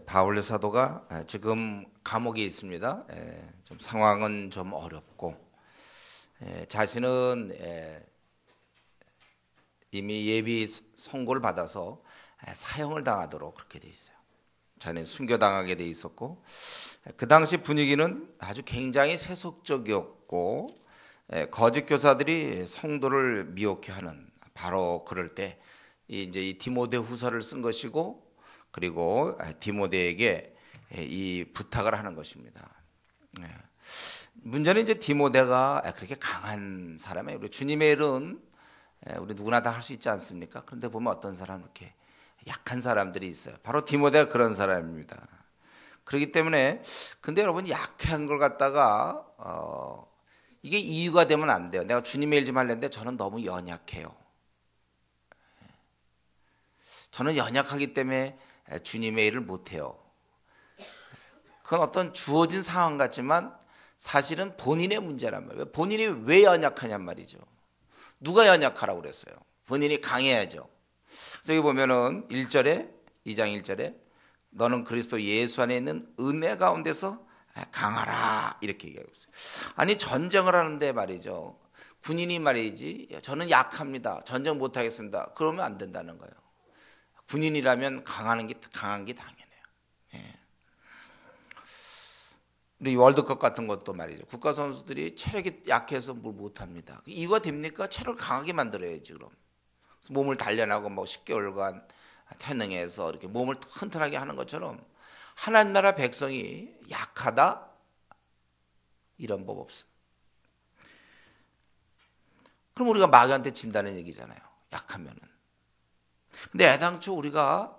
바울 사도가 지금 감옥에 있습니다. 좀 상황은 좀 어렵고 자신은 이미 예비 선고를 받아서 사형을 당하도록 그렇게 돼 있어요. 자기는 순교당하게 돼 있었고 그 당시 분위기는 아주 굉장히 세속적이었고 거짓 교사들이 성도를 미혹해 하는 바로 그럴 때 이제 이 디모데후서를 쓴 것이고 그리고 디모데에게 이 부탁을 하는 것입니다. 문제는 이제 디모데가 그렇게 강한 사람이에요. 우리 주님의 일은 우리 누구나 다 할 수 있지 않습니까? 그런데 보면 어떤 사람 이렇게 약한 사람들이 있어요. 바로 디모데가 그런 사람입니다. 그렇기 때문에 근데 여러분 약한 걸 갖다가 이게 이유가 되면 안 돼요. 내가 주님의 일 좀 하려는데 저는 너무 연약해요. 저는 연약하기 때문에 주님의 일을 못해요. 그건 어떤 주어진 상황 같지만 사실은 본인의 문제란 말이에요. 본인이 왜 연약하냔 말이죠. 누가 연약하라고 그랬어요? 본인이 강해야죠. 그래서 여기 보면은 1절에 2장 1절에 너는 그리스도 예수 안에 있는 은혜 가운데서 강하라 이렇게 얘기하고 있어요. 아니 전쟁을 하는데 말이죠. 군인이 말이지 저는 약합니다. 전쟁 못하겠습니다. 그러면 안 된다는 거예요. 군인이라면 강한 게 당연해요. 예. 우리 월드컵 같은 것도 말이죠. 국가 선수들이 체력이 약해서 뭘 못합니다. 이유가 됩니까? 체력을 강하게 만들어야지 그럼. 몸을 단련하고 뭐 10개월간 태능해서 이렇게 몸을 튼튼하게 하는 것처럼 하나님 나라 백성이 약하다? 이런 법 없어요. 그럼 우리가 마귀한테 진다는 얘기잖아요. 약하면은. 근데 애당초 우리가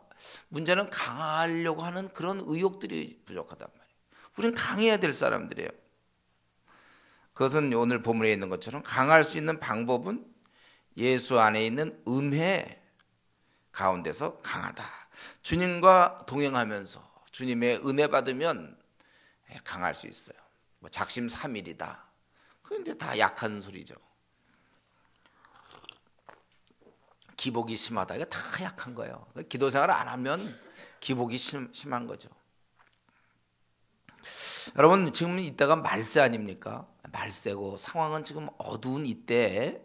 문제는 강하려고 하는 그런 의욕들이 부족하단 말이에요. 우리는 강해야 될 사람들이에요. 그것은 오늘 본문에 있는 것처럼 강할 수 있는 방법은 예수 안에 있는 은혜 가운데서 강하다. 주님과 동행하면서 주님의 은혜 받으면 강할 수 있어요. 뭐 작심삼일이다. 그건 이제 다 약한 소리죠. 기복이 심하다. 이거 다 약한 거예요. 기도 생활 안 하면 기복이 심한 거죠. 여러분 지금 이때가 말세 아닙니까? 말세고 상황은 지금 어두운 이때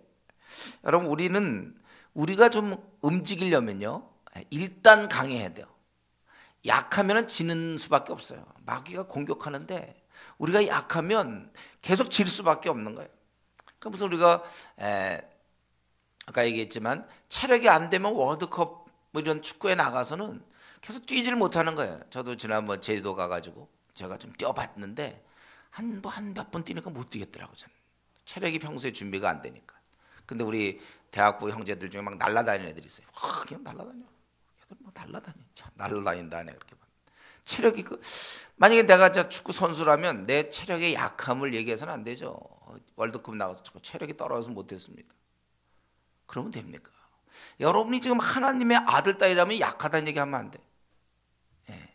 여러분 우리가 좀 움직이려면요 일단 강해야 돼요. 약하면 지는 수밖에 없어요. 마귀가 공격하는데 우리가 약하면 계속 질 수밖에 없는 거예요. 그러니까 무슨 우리가 아까 얘기했지만 체력이 안 되면 월드컵 뭐 이런 축구에 나가서는 계속 뛰질 못하는 거예요. 저도 지난번 제주도 가가지고 제가 좀 뛰어봤는데 한 몇 번 뛰니까 못 뛰겠더라고요. 저는. 체력이 평소에 준비가 안 되니까. 근데 우리 대학부 형제들 중에 막 날라다니는 애들이 있어요. 와, 그냥 날라다녀. 걔들 막 날라다녀. 참 날라다닌다네 그렇게 봐. 체력이 만약에 내가 축구 선수라면 내 체력의 약함을 얘기해서는 안 되죠. 월드컵 나가서 체력이 떨어져서 못했습니다. 그러면 됩니까? 여러분이 지금 하나님의 아들 딸이라면 약하다는 얘기하면 안 돼. 예.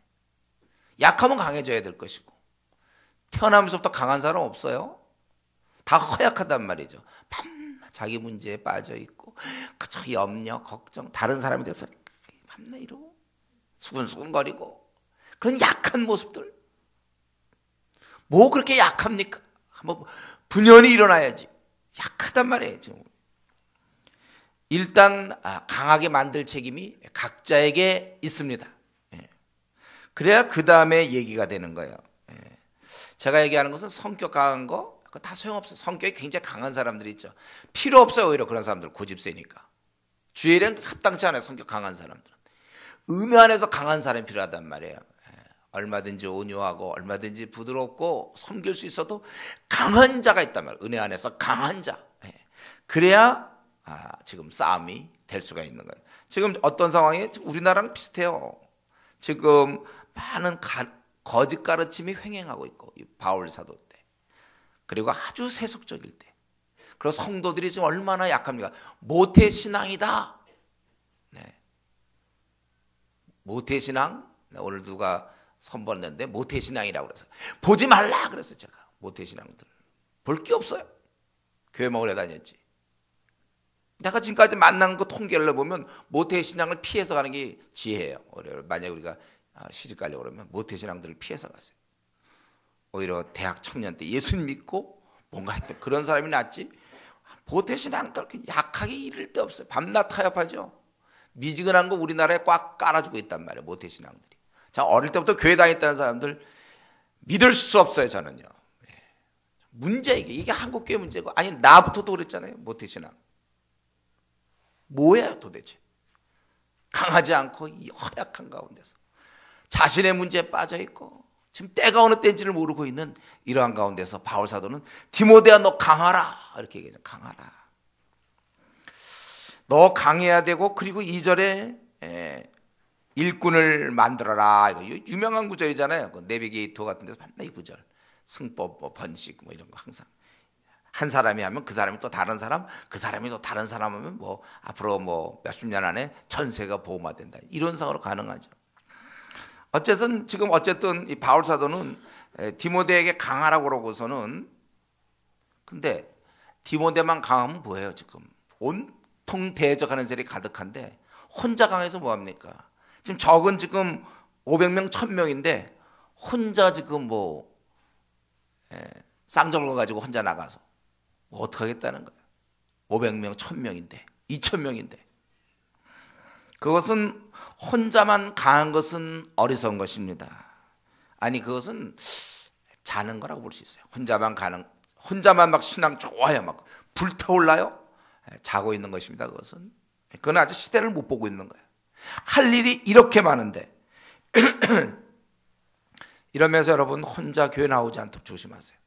약하면 강해져야 될 것이고 태어나면서부터 강한 사람 없어요. 다 허약하단 말이죠. 밤낮 자기 문제에 빠져 있고 그저 염려 걱정 다른 사람에 대해서 밤낮 이러고 수근수근거리고 그런 약한 모습들 뭐 그렇게 약합니까? 한번 분연히 일어나야지. 약하단 말이에요. 지금. 일단 강하게 만들 책임이 각자에게 있습니다. 그래야 그 다음에 얘기가 되는 거예요. 제가 얘기하는 것은 성격 강한 거 그거 다 소용없어요. 성격이 굉장히 강한 사람들이 있죠. 필요 없어요. 오히려 그런 사람들 고집세니까. 주의 일에는 합당치 않아요. 성격 강한 사람들은. 은혜 안에서 강한 사람이 필요하단 말이에요. 얼마든지 온유하고 얼마든지 부드럽고 섬길 수 있어도 강한 자가 있단 말이에요. 은혜 안에서 강한 자. 그래야 지금 싸움이 될 수가 있는 거예요. 지금 어떤 상황이 우리나라랑 비슷해요. 지금 많은 거짓 가르침이 횡행하고 있고 바울 사도 때 그리고 아주 세속적일 때 그리고 성도들이 지금 얼마나 약합니까? 모태신앙이다. 네. 모태신앙 오늘 누가 선보였는데 모태신앙이라고 그래서 보지 말라 그랬어요. 제가 모태신앙들 볼 게 없어요. 교회만 오래 다녔지. 내가 지금까지 만난 거 통계를 보면 모태신앙을 피해서 가는 게 지혜예요. 만약에 우리가 시집 가려고 그러면 모태신앙들을 피해서 가세요. 오히려 대학 청년 때 예수님 믿고 뭔가 했던 그런 사람이 낫지. 모태신앙들 약하게 이를 데 없어요. 밤낮 타협하죠. 미지근한 거 우리나라에 꽉 깔아주고 있단 말이에요. 모태신앙들이. 자, 어릴 때부터 교회 다녔다는 사람들 믿을 수 없어요. 저는요. 문제 이게 한국 교회 문제고, 아니 나부터도 그랬잖아요. 모태신앙 뭐예요 도대체? 강하지 않고 이 허약한 가운데서 자신의 문제에 빠져 있고 지금 때가 어느 때인지를 모르고 있는 이러한 가운데서 바울 사도는 디모데야 너 강하라 이렇게 얘기해요. 강하라. 너 강해야 되고, 그리고 2절에 일꾼을 만들어라. 이거 유명한 구절이잖아요. 그 내비게이터 같은 데서 맨날 이 구절. 승법, 뭐 번식, 뭐 이런 거 항상. 한 사람이 하면 그 사람이 또 다른 사람, 그 사람이 또 다른 사람 하면 뭐 앞으로 뭐 몇십 년 안에 전세가 보호화된다. 이런 상으로 가능하죠. 어쨌든 이 바울 사도는 디모데에게 강하라고 그러고서는, 근데 디모데만 강하면 뭐예요? 지금 온통 대적하는 셀이 가득한데 혼자 강해서 뭐합니까? 지금 적은 지금 500명 1000명인데 혼자 지금 뭐 쌍절로 가지고 혼자 나가서 뭐 어떡하겠다는 거예요. 500명 1000명인데 2000명인데. 그것은 혼자만 강한 것은 어리석은 것입니다. 아니 그것은 자는 거라고 볼 수 있어요. 혼자만 막 신앙 좋아요. 막 불타올라요. 자고 있는 것입니다. 그건 아직 시대를 못 보고 있는 거예요. 할 일이 이렇게 많은데 이러면서 여러분 혼자 교회 나오지 않도록 조심하세요.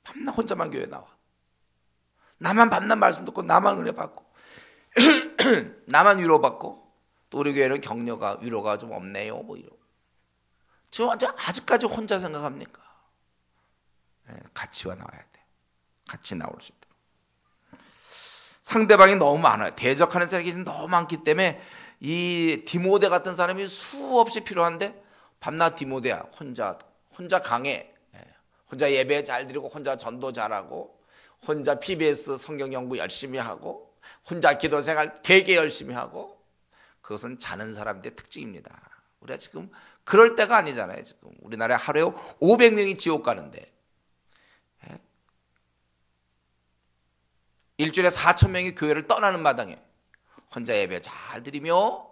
밤낮 혼자만 교회 나와. 나만 밤낮 말씀 듣고 나만 은혜 받고 나만 위로받고, 또 우리 교회는 격려가 위로가 좀 없네요. 뭐 이런. 저 아직까지 혼자 생각합니까? 같이 나와야 돼. 같이 나올 수 있도록. 상대방이 너무 많아요. 대적하는 사람이 너무 많기 때문에 이 디모데 같은 사람이 수없이 필요한데 밤낮 디모데야 혼자 강해. 혼자 예배 잘 드리고 혼자 전도 잘하고 혼자 PBS 성경 연구 열심히 하고 혼자 기도 생활 되게 열심히 하고, 그것은 자는 사람들의 특징입니다. 우리가 지금 그럴 때가 아니잖아요. 지금 우리나라에 하루에 500명이 지옥 가는데 일주일에 4,000명이 교회를 떠나는 마당에 혼자 예배 잘 드리며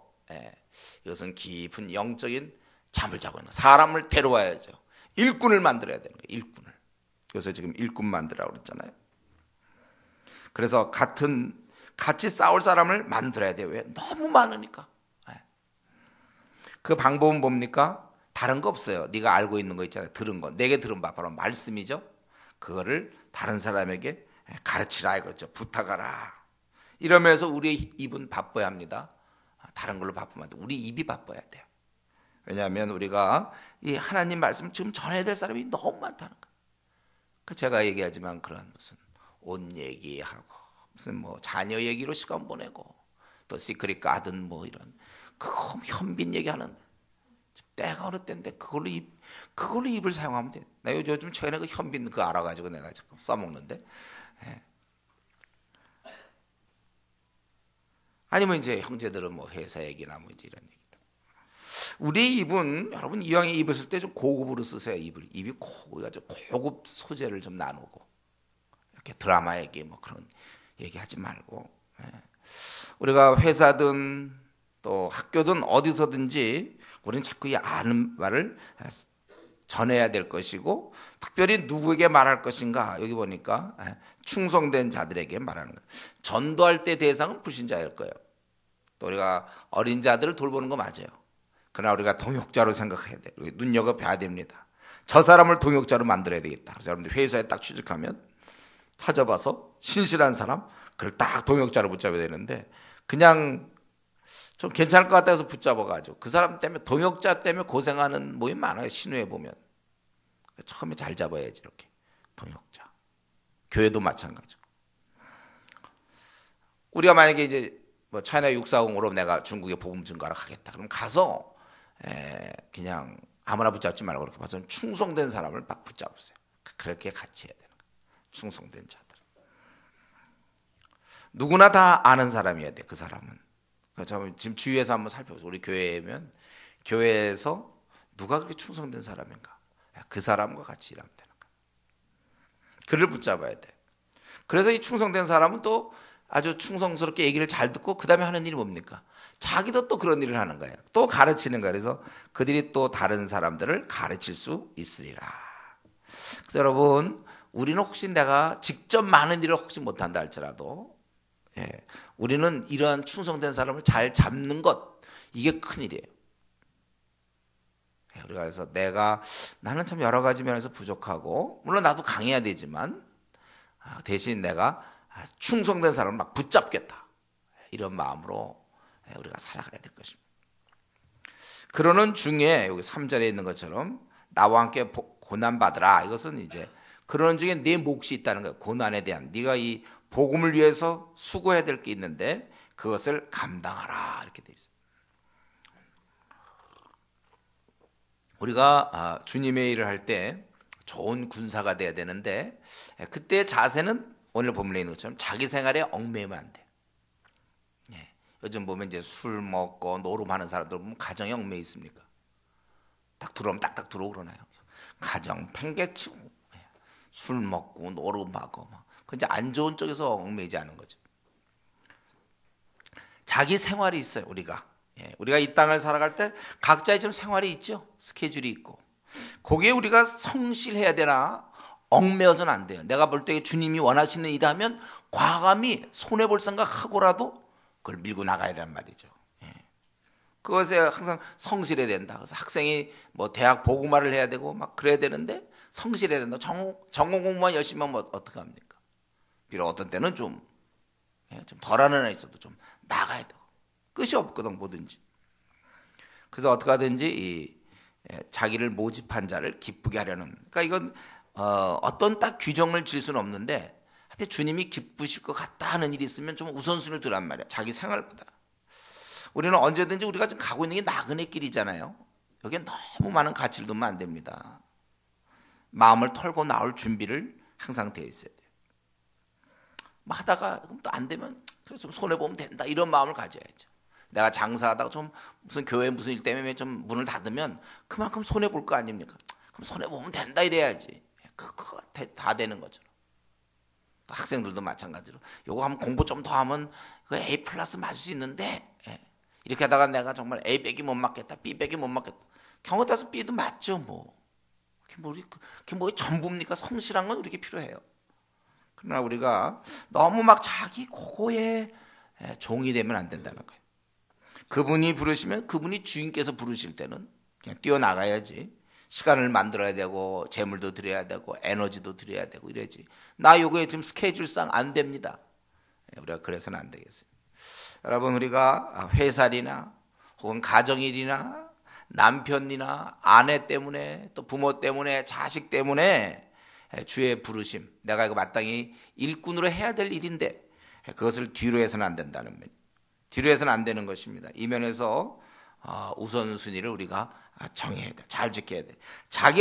이것은 깊은 영적인 잠을 자고 있는, 사람을 데려와야죠. 일꾼을 만들어야 되는 거예요. 일꾼을. 그래서 지금 일꾼 만들라고 그랬잖아요. 그래서 같이 싸울 사람을 만들어야 돼요. 왜? 너무 많으니까. 그 방법은 뭡니까? 다른 거 없어요. 네가 알고 있는 거 있잖아요. 들은 거. 내게 들은 바 바로 말씀이죠. 그거를 다른 사람에게 가르치라 이거죠. 부탁하라. 이러면서 우리의 입은 바빠야 합니다. 다른 걸로 바쁘면 안 돼. 우리 입이 바빠야 돼요. 왜냐하면 우리가 이 하나님 말씀 지금 전해야 될 사람이 너무 많다는 거예요. 제가 얘기하지만 그런 무슨 옷 얘기하고 무슨 뭐 자녀 얘기로 시간 보내고 또 시크릿 가든 뭐 이런 그거 현빈 얘기하는데 때가 어느 때인데 그걸로 입을 사용하면 돼. 나 요즘 최근에 그 현빈 그거 알아가지고 내가 자꾸 써먹는데. 아니면 이제 형제들은 뭐 회사 얘기나 뭐 이제 이런 얘기. 우리 입은 여러분 이왕에 입을 쓸 때 좀 고급으로 쓰세요. 입이 고급 소재를 좀 나누고 이렇게 드라마 얘기 뭐 그런 얘기하지 말고, 우리가 회사든 또 학교든 어디서든지 우리는 자꾸 이 아는 말을 전해야 될 것이고, 특별히 누구에게 말할 것인가, 여기 보니까 충성된 자들에게 말하는 거예요. 전도할 때 대상은 불신자일 거예요. 또 우리가 어린 자들을 돌보는 거 맞아요. 그러나 우리가 동역자로 생각해야 돼요. 눈여겨봐야 됩니다. 저 사람을 동역자로 만들어야 되겠다. 그래서 여러분들 회사에 딱 취직하면 찾아봐서 신실한 사람, 그걸 딱 동역자로 붙잡아야 되는데 그냥 좀 괜찮을 것 같아서 붙잡아가지고 그 사람 때문에, 동역자 때문에 고생하는 모임 많아요. 신우에 보면. 처음에 잘 잡아야지 이렇게 동역자. 교회도 마찬가지고. 우리가 만약에 이제 뭐 차이나 640으로 내가 중국에 복음 증거하러 가겠다. 그럼 가서 그냥 아무나 붙잡지 말고 그렇게 봐서 충성된 사람을 막 붙잡으세요. 그렇게 같이 해야 되는 거예요. 충성된 자들. 누구나 다 아는 사람이어야 돼. 그 사람은. 지금 주위에서 한번 살펴보세요. 우리 교회면 교회에서 누가 그렇게 충성된 사람인가? 그 사람과 같이 일하면 되는 거야. 그를 붙잡아야 돼. 그래서 이 충성된 사람은 또 아주 충성스럽게 얘기를 잘 듣고 그 다음에 하는 일이 뭡니까? 자기도 또 그런 일을 하는 거예요. 또 가르치는 거예요. 그래서 그들이 또 다른 사람들을 가르칠 수 있으리라. 그래서 여러분, 우리는 혹시 내가 직접 많은 일을 혹시 못한다 할지라도 우리는 이러한 충성된 사람을 잘 잡는 것, 이게 큰일이에요. 우리가 그래서 나는 참 여러 가지 면에서 부족하고 물론 나도 강해야 되지만 대신 내가 충성된 사람을 막 붙잡겠다, 이런 마음으로 우리가 살아가야 될 것입니다. 그러는 중에 여기 3절에 있는 것처럼 나와 함께 고난받으라. 이것은 이제 그러는 중에 내 몫이 있다는 거예요. 고난에 대한 네가 이 복음을 위해서 수고해야 될 게 있는데 그것을 감당하라, 이렇게 돼 있어요. 우리가 주님의 일을 할 때 좋은 군사가 돼야 되는데 그때의 자세는 오늘 본문에 있는 것처럼 자기 생활에 얽매이면 안 돼. 요즘 보면 이제 술 먹고 노름하는 사람들 보면 가정에 얽매이 있습니까? 딱 들어오면 딱딱 들어오고 그러나요? 가정 팽개치고 술 먹고 노름하고 그 이제 안 좋은 쪽에서 얽매이지 않은 거죠. 자기 생활이 있어요. 우리가 이 땅을 살아갈 때 각자의 좀 생활이 있죠. 스케줄이 있고 거기에 우리가 성실해야 되나 얽매여서는 안 돼요. 내가 볼 때 주님이 원하시는 일하면 과감히 손해볼 생각하고라도 그걸 밀고 나가야 되란 말이죠. 그것에 항상 성실해야 된다. 그래서 학생이 뭐 대학 보고말을 해야 되고 막 그래야 되는데 성실해야 된다. 전공 공부만 열심히 하면 어떻게 합니까? 비록 어떤 때는 좀 덜하는 애 있어도 좀 나가야 되고 끝이 없거든 뭐든지. 그래서 어떻게 하든지 자기를 모집한 자를 기쁘게 하려는, 그러니까 이건 어떤 딱 규정을 질 수는 없는데 하여튼 주님이 기쁘실 것 같다 하는 일이 있으면 좀 우선순위를 두란 말이야. 자기 생활보다. 우리는 언제든지 우리가 지금 가고 있는 게 나그네 길이잖아요. 여기에 너무 많은 가치를 두면 안 됩니다. 마음을 털고 나올 준비를 항상 되어 있어야 돼요. 뭐 하다가 또 안 되면 그래서 좀 손해보면 된다, 이런 마음을 가져야죠. 내가 장사하다가 좀 무슨 교회 무슨 일 때문에 좀 문을 닫으면 그만큼 손해볼 거 아닙니까? 그럼 손해보면 된다 이래야지. 그거 다 되는 것처럼. 학생들도 마찬가지로 요거 하면 공부 좀 더 하면 그 A 플러스 맞을 수 있는데 이렇게 하다가 내가 정말 A 백이 못 맞겠다, B 백이 못 맞겠다. 경우 따라서 B도 맞죠 뭐. 그게 뭐 전부입니까? 성실한 건 우리에게 필요해요. 그러나 우리가 너무 막 자기 고고에 종이 되면 안 된다는 거예요. 그분이 부르시면 그분이 주인께서 부르실 때는 그냥 뛰어나가야지. 시간을 만들어야 되고 재물도 드려야 되고 에너지도 드려야 되고 이래야지. 나 요거에 지금 스케줄상 안 됩니다. 우리가 그래서는 안 되겠어요. 여러분, 우리가 회사일이나 혹은 가정일이나 남편이나 아내 때문에 또 부모 때문에 자식 때문에 주의 부르심, 내가 이거 마땅히 일꾼으로 해야 될 일인데 그것을 뒤로 해서는 안 된다는 면, 뒤로 해서는 안 되는 것입니다. 이 면에서 우선순위를 우리가 정해야 돼. 잘 지켜야 돼.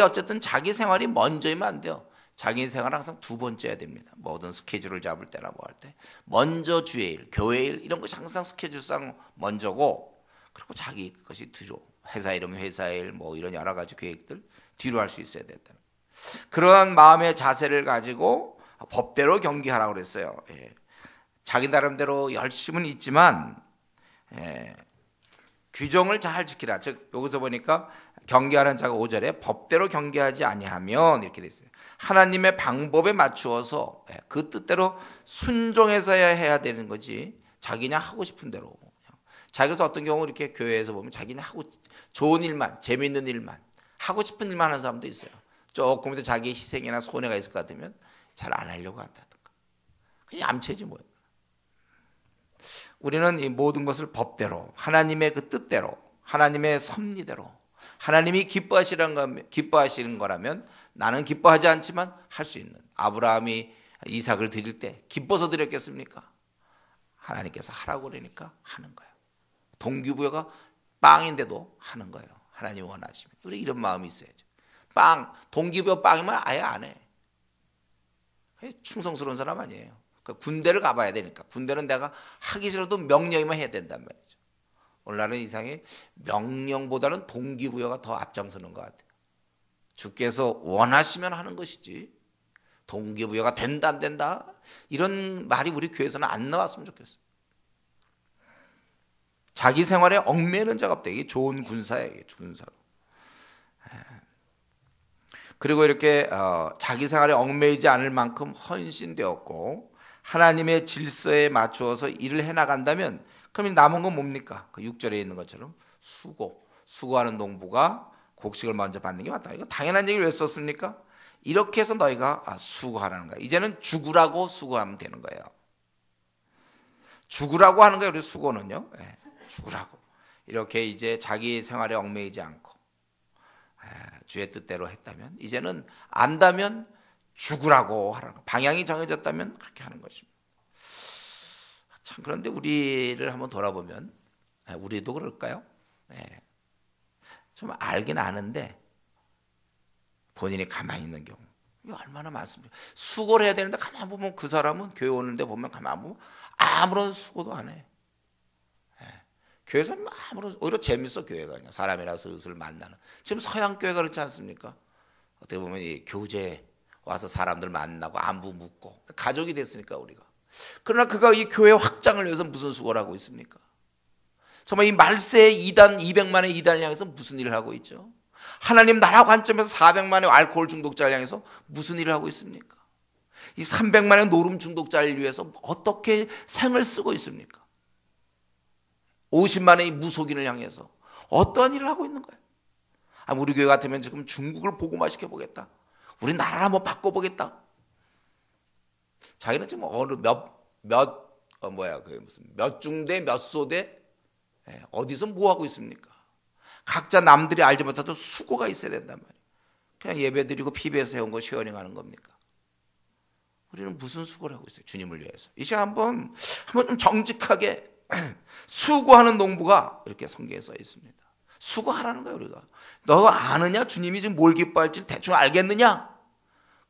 어쨌든 자기 생활이 먼저이면 안 돼요. 자기 생활은 항상 두 번째야 됩니다. 모든 스케줄을 잡을 때나 뭐 할 때 먼저 주의 일, 교회 일 이런 것이 항상 스케줄상 먼저고, 그리고 자기 것이 뒤로, 회사 이러면 회사 일 뭐 이런 여러 가지 계획들 뒤로 할 수 있어야 된다. 그러한 마음의 자세를 가지고 법대로 경기하라고 그랬어요. 자기 나름대로 열심은 있지만 규정을 잘 지키라. 즉 여기서 보니까 경계하는 자가 5절에 법대로 경계하지 아니하면 이렇게 돼 있어요. 하나님의 방법에 맞추어서 그 뜻대로 순종해서야 해야 되는 거지 자기냐 하고 싶은 대로. 자기서 어떤 경우 이렇게 교회에서 보면 자기냐 하고 좋은 일만, 재미있는 일만, 하고 싶은 일만 하는 사람도 있어요. 조금 더 자기의 희생이나 손해가 있을 것 같으면 잘 안 하려고 한다든가. 그냥 얌체지 뭐예요. 우리는 이 모든 것을 법대로, 하나님의 그 뜻대로, 하나님의 섭리대로, 하나님이 기뻐하시는 거라면 나는 기뻐하지 않지만 할 수 있는, 아브라함이 이삭을 드릴 때 기뻐서 드렸겠습니까? 하나님께서 하라고 그러니까 하는 거예요. 동기부여가 빵인데도 하는 거예요. 하나님이 원하시면. 우리 이런 마음이 있어야죠. 동기부여 빵이면 아예 안 해. 충성스러운 사람 아니에요. 군대를 가봐야 되니까. 군대는 내가 하기 싫어도 명령이면 해야 된단 말이죠. 오늘날은 이상하게 명령보다는 동기부여가 더 앞장서는 것 같아요. 주께서 원하시면 하는 것이지 동기부여가 된다 안 된다 이런 말이 우리 교회에서는 안 나왔으면 좋겠어요. 자기 생활에 얽매이는 자가 없다. 이게 좋은 군사예요. 군사로. 그리고 이렇게 자기 생활에 얽매이지 않을 만큼 헌신되었고 하나님의 질서에 맞추어서 일을 해나간다면 그럼 남은 건 뭡니까? 그 6절에 있는 것처럼 수고하는 농부가 곡식을 먼저 받는 게 맞다. 이거 당연한 얘기를 왜 썼습니까? 이렇게 해서 너희가 수고하라는 거야. 이제는 죽으라고 수고하면 되는 거예요. 죽으라고 하는 거예요. 우리 수고는요. 네, 죽으라고. 이렇게 이제 자기 생활에 얽매이지 않고 주의 뜻대로 했다면 이제는 안다면 죽으라고 하라는 거. 방향이 정해졌다면 그렇게 하는 것입니다. 참 그런데 우리를 한번 돌아보면 우리도 그럴까요? 네. 좀 알긴 아는데 본인이 가만히 있는 경우 이거 얼마나 많습니까? 수고를 해야 되는데 가만 보면 그 사람은 교회 오는데 보면 가만 보면 아무런 수고도 안 해. 교회에서는 아무런 오히려 재밌어. 교회가 그냥 사람이라 슬슬 만나는. 지금 서양 교회가 그렇지 않습니까? 어떻게 보면 이 교제 와서 사람들 만나고 안부 묻고 가족이 됐으니까 우리가. 그러나 그가 이 교회 확장을 위해서 무슨 수고를 하고 있습니까? 정말 이 말세의 200만의 이단을 향해서 무슨 일을 하고 있죠? 하나님 나라 관점에서 400만의 알코올 중독자를 향해서 무슨 일을 하고 있습니까? 이 300만의 노름 중독자를 위해서 어떻게 생을 쓰고 있습니까? 50만의 무속인을 향해서 어떠한 일을 하고 있는 거예요? 우리 교회 같으면 지금 중국을 복음화시켜보겠다. 우리 나라를 한번 바꿔보겠다. 자기는 지금 어느 몇 중대 몇 소대 어디서 뭐 하고 있습니까? 각자 남들이 알지 못해도 수고가 있어야 된단 말이에요. 그냥 예배드리고 피비에서 해온 거 쉐어링하는 겁니까? 우리는 무슨 수고를 하고 있어요? 주님을 위해서. 이 시간 한번 좀 정직하게 수고하는 농부가 이렇게 성경에 써 있습니다. 수고하라는 거예요. 우리가 너 아느냐? 주님이 지금 뭘 기뻐할지 대충 알겠느냐?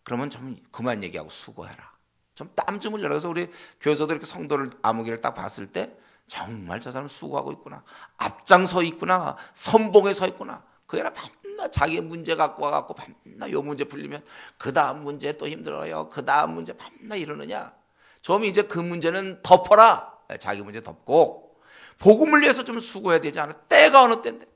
그러면 좀 그만 얘기하고 수고해라. 좀 땀 좀 흘려라. 그래서 우리 교회에서도 이렇게 성도를 아무개를 딱 봤을 때 정말 저 사람 수고하고 있구나. 앞장서 있구나. 선봉에 서 있구나. 그게 아니라 맨날 자기 문제 갖고 와갖고 맨날 요 문제 풀리면 그 다음 문제 또 힘들어요. 그 다음 문제 맨날 이러느냐. 좀 이제 그 문제는 덮어라. 자기 문제 덮고 복음을 위해서 좀 수고해야 되지 않아? 때가 어느 때인데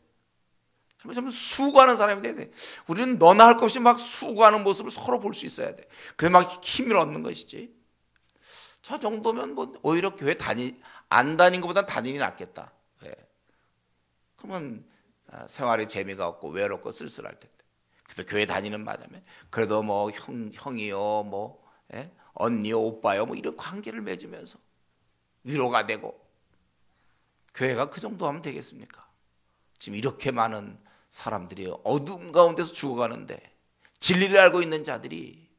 좀 수고하는 사람이 돼야 돼. 우리는 너나 할 것 없이 막 수고하는 모습을 서로 볼 수 있어야 돼. 그래 막 힘을 얻는 것이지. 저 정도면 뭐 오히려 교회 안 다닌 것보다 다니는 게 낫겠다. 왜? 그러면 생활에 재미가 없고 외롭고 쓸쓸할 텐데. 그래도 교회 다니는 바람에 그래도 뭐 형이요, 뭐 언니요, 오빠요, 뭐 이런 관계를 맺으면서 위로가 되고. 교회가 그 정도 하면 되겠습니까? 지금 이렇게 많은 사람들이 어둠 가운데서 죽어가는데 진리를 알고 있는 자들이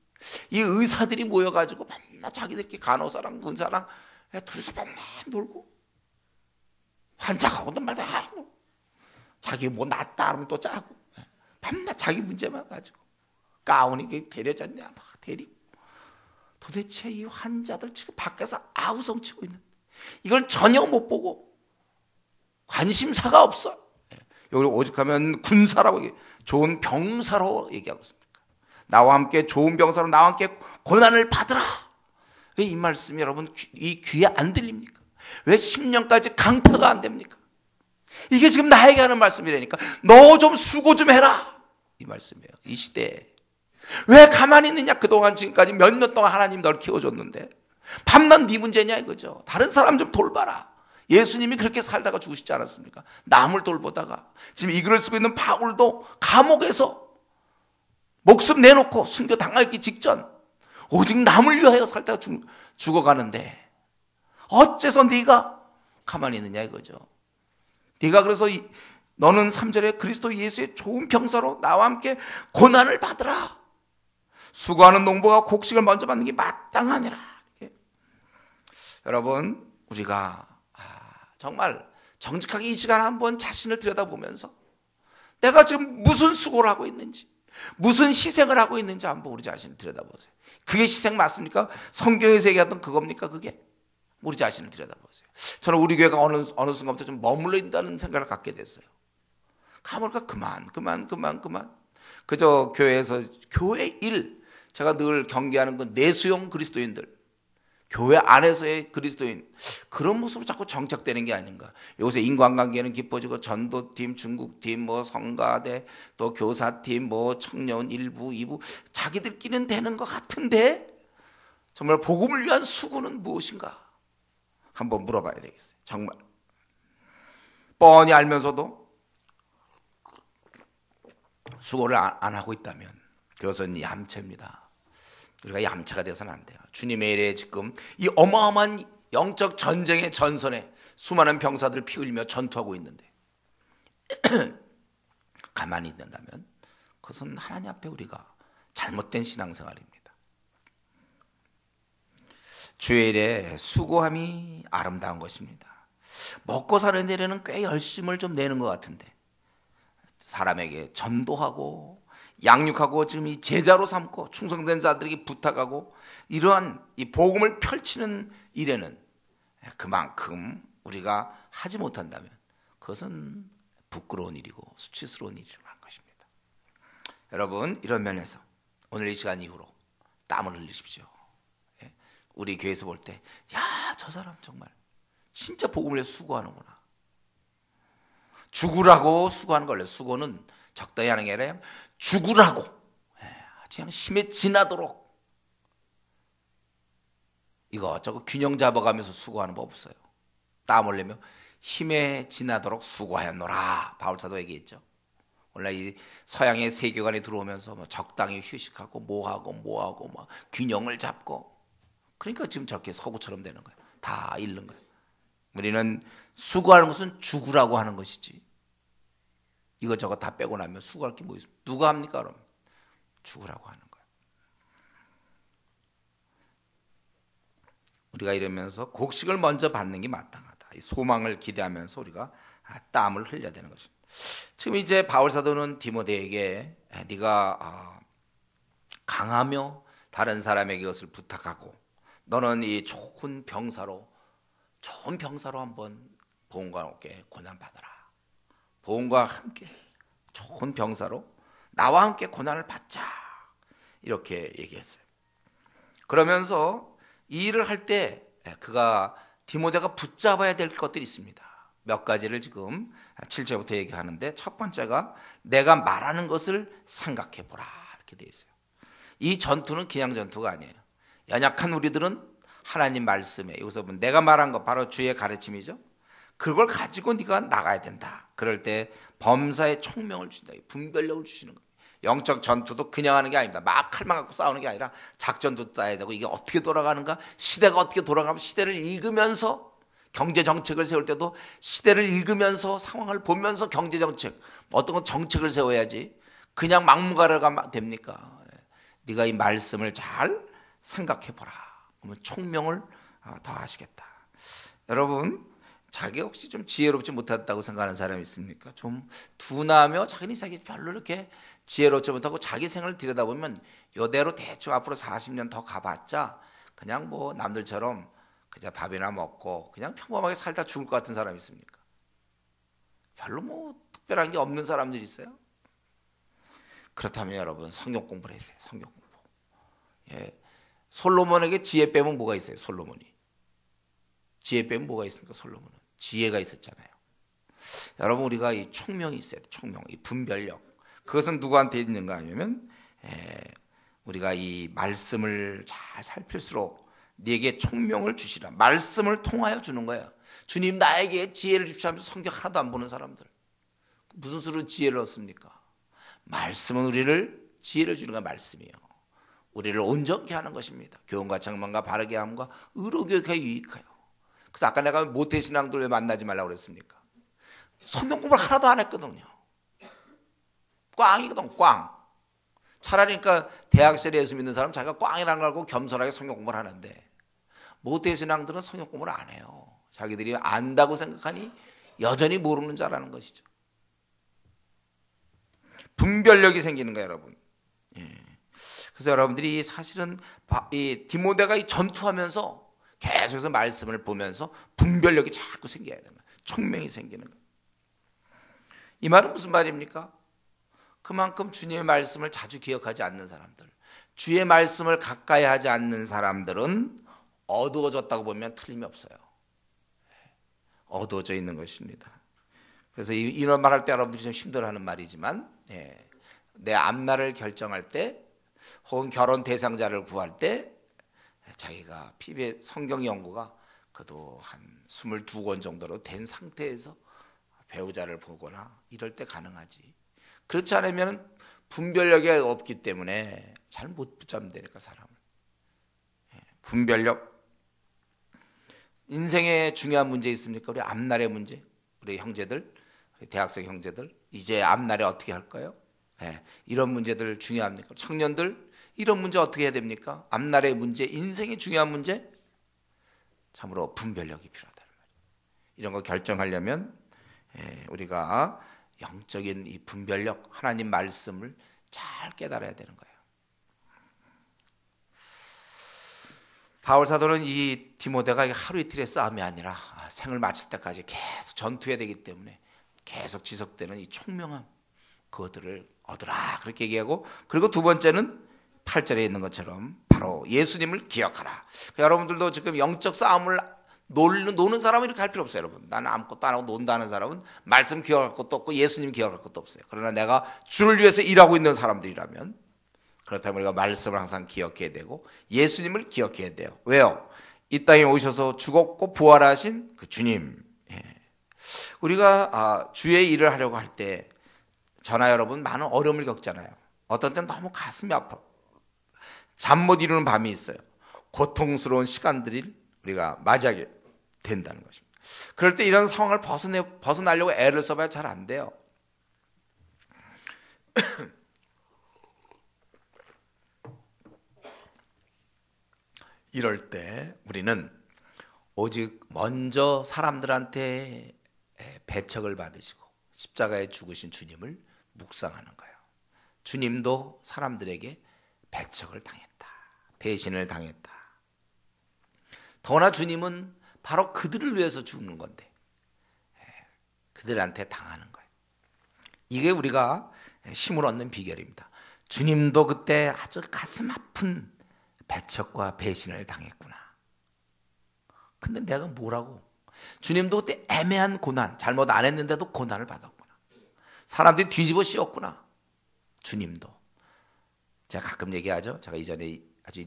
이 의사들이 모여가지고 맨날 자기들끼리 간호사랑 군사랑 둘이서 맨날 놀고 환자하고도 말도 하고 자기 뭐 낫다 하면 또 짜고 맨날 자기 문제만 가지고 가운이 데려졌냐 막 데리고 도대체 이 환자들 지금 밖에서 아우성 치고 있는 이걸 전혀 못 보고 관심사가 없어. 여기 오직하면 군사라고 좋은 병사로 얘기하고 있습니다. 나와 함께 좋은 병사로 나와 함께 고난을 받으라. 왜 이 말씀이 여러분 이 귀에 안 들립니까? 왜 10년까지 강타가 안 됩니까? 이게 지금 나에게 하는 말씀이라니까. 너 좀 수고 좀 해라. 이 말씀이에요. 이 시대에. 왜 가만히 있느냐. 그동안 지금까지 몇 년 동안 하나님 널 키워줬는데 밤낮 네 문제냐 이거죠. 다른 사람 좀 돌봐라. 예수님이 그렇게 살다가 죽으시지 않았습니까? 남을 돌보다가 지금 이 글을 쓰고 있는 바울도 감옥에서 목숨 내놓고 순교 당하기 직전 오직 남을 위하여 살다가 죽어가는데 어째서 네가 가만히 있느냐 이거죠. 네가 그래서 너는 3절에 그리스도 예수의 좋은 병사로 나와 함께 고난을 받으라. 수고하는 농부가 곡식을 먼저 받는 게 마땅하니라. 여러분 우리가 정말 정직하게 이 시간 한번 자신을 들여다보면서 내가 지금 무슨 수고를 하고 있는지 무슨 희생을 하고 있는지 한번 우리 자신을 들여다보세요. 그게 희생 맞습니까? 성경에서 얘기하던 그겁니까 그게? 우리 자신을 들여다보세요. 저는 우리 교회가 어느 순간부터 좀 머물러 있다는 생각을 갖게 됐어요. 가물까 그만. 그저 교회에서 교회 일, 제가 늘 경계하는 건 내수용 그리스도인들, 교회 안에서의 그리스도인, 그런 모습으로 자꾸 정착되는 게 아닌가. 요새 인간관계는 깊어지고 전도팀, 중국팀, 뭐 성가대, 또 교사팀, 뭐 청년 1부, 2부, 자기들끼리는 되는 것 같은데 정말 복음을 위한 수고는 무엇인가 한번 물어봐야 되겠어요. 정말 뻔히 알면서도 수고를 안 하고 있다면 그것은 얌체입니다. 우리가 얌체가 돼서는 안 돼요. 주님의 일에 지금 이 어마어마한 영적 전쟁의 전선에 수많은 병사들 피 흘리며 전투하고 있는데 가만히 있는다면 그것은 하나님 앞에 우리가 잘못된 신앙생활입니다. 주의 일에 수고함이 아름다운 것입니다. 먹고 사는 데에는 꽤 열심을 좀 내는 것 같은데 사람에게 전도하고 양육하고 지금 이 제자로 삼고 충성된 자들에게 부탁하고 이러한 이 복음을 펼치는 일에는 그만큼 우리가 하지 못한다면 그것은 부끄러운 일이고 수치스러운 일이라는 것입니다. 여러분, 이런 면에서 오늘 이 시간 이후로 땀을 흘리십시오. 우리 교회에서 볼 때 야, 저 사람 정말 진짜 복음을 위해 수고하는구나. 죽으라고 수고하는 걸래. 수고는 적당히 하는 게 아니라 죽으라고 그냥 힘에 지나도록 이거저거 균형 잡아가면서 수고하는 법 없어요. 땀 흘리며 힘에 지나도록 수고하였노라. 바울사도 얘기했죠. 원래 이 서양의 세계관에 들어오면서 뭐 적당히 휴식하고 뭐하고 막 균형을 잡고, 그러니까 지금 저렇게 서구처럼 되는 거예요. 다 잃는 거예요. 우리는 수고하는 것은 죽으라고 하는 것이지, 이것저것 다 빼고 나면 수고할 게 뭐 있습니까? 누가 합니까? 그럼 죽으라고 하는 거예요. 우리가 이러면서 곡식을 먼저 받는 게 마땅하다. 이 소망을 기대하면서 우리가 땀을 흘려야 되는 것입니다. 지금 이제 바울 사도는 디모데에게 네가 강하며 다른 사람에게 이것을 부탁하고 너는 이 좋은 병사로 한번 보험과 함께 고난 받아라. 보험과 함께 좋은 병사로 나와 함께 고난을 받자. 이렇게 얘기했어요. 그러면서 이 일을 할 때 그가 디모데가 붙잡아야 될 것들이 있습니다. 몇 가지를 지금 7절부터 얘기하는데, 첫 번째가 내가 말하는 것을 생각해 보라 이렇게 되어 있어요. 이 전투는 그냥 전투가 아니에요. 연약한 우리들은 하나님 말씀에, 여기서 보면 내가 말한 거 바로 주의 가르침이죠. 그걸 가지고 네가 나가야 된다. 그럴 때 범사에 총명을 주신다. 분별력을 주시는 거예요. 영적 전투도 그냥 하는 게 아닙니다. 막 칼만 갖고 싸우는 게 아니라 작전도 짜야 되고, 이게 어떻게 돌아가는가, 시대가 어떻게 돌아가면 시대를 읽으면서, 경제 정책을 세울 때도 시대를 읽으면서 상황을 보면서 경제 정책, 어떤 건 정책을 세워야지 그냥 막무가내가 됩니까? 네가 이 말씀을 잘 생각해 보라. 그러면 총명을 더하시겠다. 여러분, 자기 혹시 좀 지혜롭지 못했다고 생각하는 사람이 있습니까? 좀 둔하며 자기는 자기 별로 이렇게 지혜롭지 못하고 자기 생활을 들여다보면 이대로 대충 앞으로 40년 더 가봤자 그냥 뭐 남들처럼 그냥 밥이나 먹고 그냥 평범하게 살다 죽을 것 같은 사람이 있습니까? 별로 뭐 특별한 게 없는 사람들이 있어요. 그렇다면 여러분, 성경 공부를 했어요. 성경 공부. 솔로몬에게 지혜 빼면 뭐가 있어요? 솔로몬이 지혜 빼면 뭐가 있습니까? 솔로몬은 지혜가 있었잖아요. 여러분, 우리가 이 총명이 있어야 돼. 총명, 이 분별력. 그것은 누구한테 있는가 하면 우리가 이 말씀을 잘 살필수록 네게 총명을 주시라. 말씀을 통하여 주는 거예요. 주님 나에게 지혜를 주시면서 성경 하나도 안 보는 사람들, 무슨 수로 지혜를 얻습니까? 말씀은 우리를 지혜를 주는 게 말씀이에요. 우리를 온전케 하는 것입니다. 교훈과 책망과 바르게 함과 의로 교육하여 유익하여. 그래서 아까 내가 모태신앙들 왜 만나지 말라고 그랬습니까? 성경 공부를 하나도 안 했거든요. 꽝이거든, 꽝. 차라리 그러니까 대학 시절에 예수 믿는 사람 자기가 꽝이라는 걸 알고 겸손하게 성경 공부를 하는데, 모태신앙들은 성경 공부를 안 해요. 자기들이 안다고 생각하니 여전히 모르는 자라는 것이죠. 분별력이 생기는 거예요, 여러분. 그래서 여러분들이 사실은 이 디모데가 이 전투하면서 계속해서 말씀을 보면서 분별력이 자꾸 생겨야 되는 거예요. 총명이 생기는 거예요. 이 말은 무슨 말입니까? 그만큼 주님의 말씀을 자주 기억하지 않는 사람들, 주의 말씀을 가까이 하지 않는 사람들은 어두워졌다고 보면 틀림이 없어요. 어두워져 있는 것입니다. 그래서 이런 말할 때 여러분들이 좀 힘들어하는 말이지만, 내 앞날을 결정할 때 혹은 결혼 대상자를 구할 때 자기가 PBS 성경 연구가 그래도 한 22권 정도로 된 상태에서 배우자를 보거나 이럴 때 가능하지. 그렇지 않으면 분별력이 없기 때문에 잘 못 붙잡는다니까, 사람을. 분별력. 인생에 중요한 문제 있습니까? 우리 앞날의 문제. 우리 형제들, 우리 대학생 형제들, 이제 앞날에 어떻게 할까요? 이런 문제들 중요합니까? 청년들, 이런 문제 어떻게 해야 됩니까? 앞날의 문제, 인생의 중요한 문제, 참으로 분별력이 필요하다는 말이에요. 이런 거 결정하려면 우리가 영적인 이 분별력, 하나님 말씀을 잘 깨달아야 되는 거예요. 바울 사도는 이 디모데가 하루 이틀의 싸움이 아니라 생을 마칠 때까지 계속 전투해야 되기 때문에 계속 지속되는 이 총명함, 그것들을 얻으라, 그렇게 얘기하고, 그리고 두 번째는 8절에 있는 것처럼 바로 예수님을 기억하라. 여러분들도 지금 영적 싸움을 노는 사람은 이렇게 할 필요 없어요. 여러분, 나는 아무것도 안 하고 논다는 사람은 말씀 기억할 것도 없고 예수님 기억할 것도 없어요. 그러나 내가 주를 위해서 일하고 있는 사람들이라면, 그렇다면 우리가 말씀을 항상 기억해야 되고 예수님을 기억해야 돼요. 왜요? 이 땅에 오셔서 죽었고 부활하신 그 주님. 우리가 주의 일을 하려고 할 때 저나 여러분 많은 어려움을 겪잖아요. 어떤 때는 너무 가슴이 아파, 잠 못 이루는 밤이 있어요. 고통스러운 시간들을 우리가 맞이하게 된다는 것입니다. 그럴 때 이런 상황을 벗어나려고 애를 써봐야 잘 안 돼요. 이럴 때 우리는 오직 먼저 사람들한테 배척을 받으시고 십자가에 죽으신 주님을 묵상하는 거예요. 주님도 사람들에게 배척을 당했다, 배신을 당했다. 더나 주님은 바로 그들을 위해서 죽는 건데 그들한테 당하는 거예요. 이게 우리가 힘을 얻는 비결입니다. 주님도 그때 아주 가슴 아픈 배척과 배신을 당했구나. 근데 내가 뭐라고? 주님도 그때 애매한 고난, 잘못 안 했는데도 고난을 받았구나. 사람들이 뒤집어 씌웠구나. 주님도. 제가 가끔 얘기하죠. 제가 이전에 아주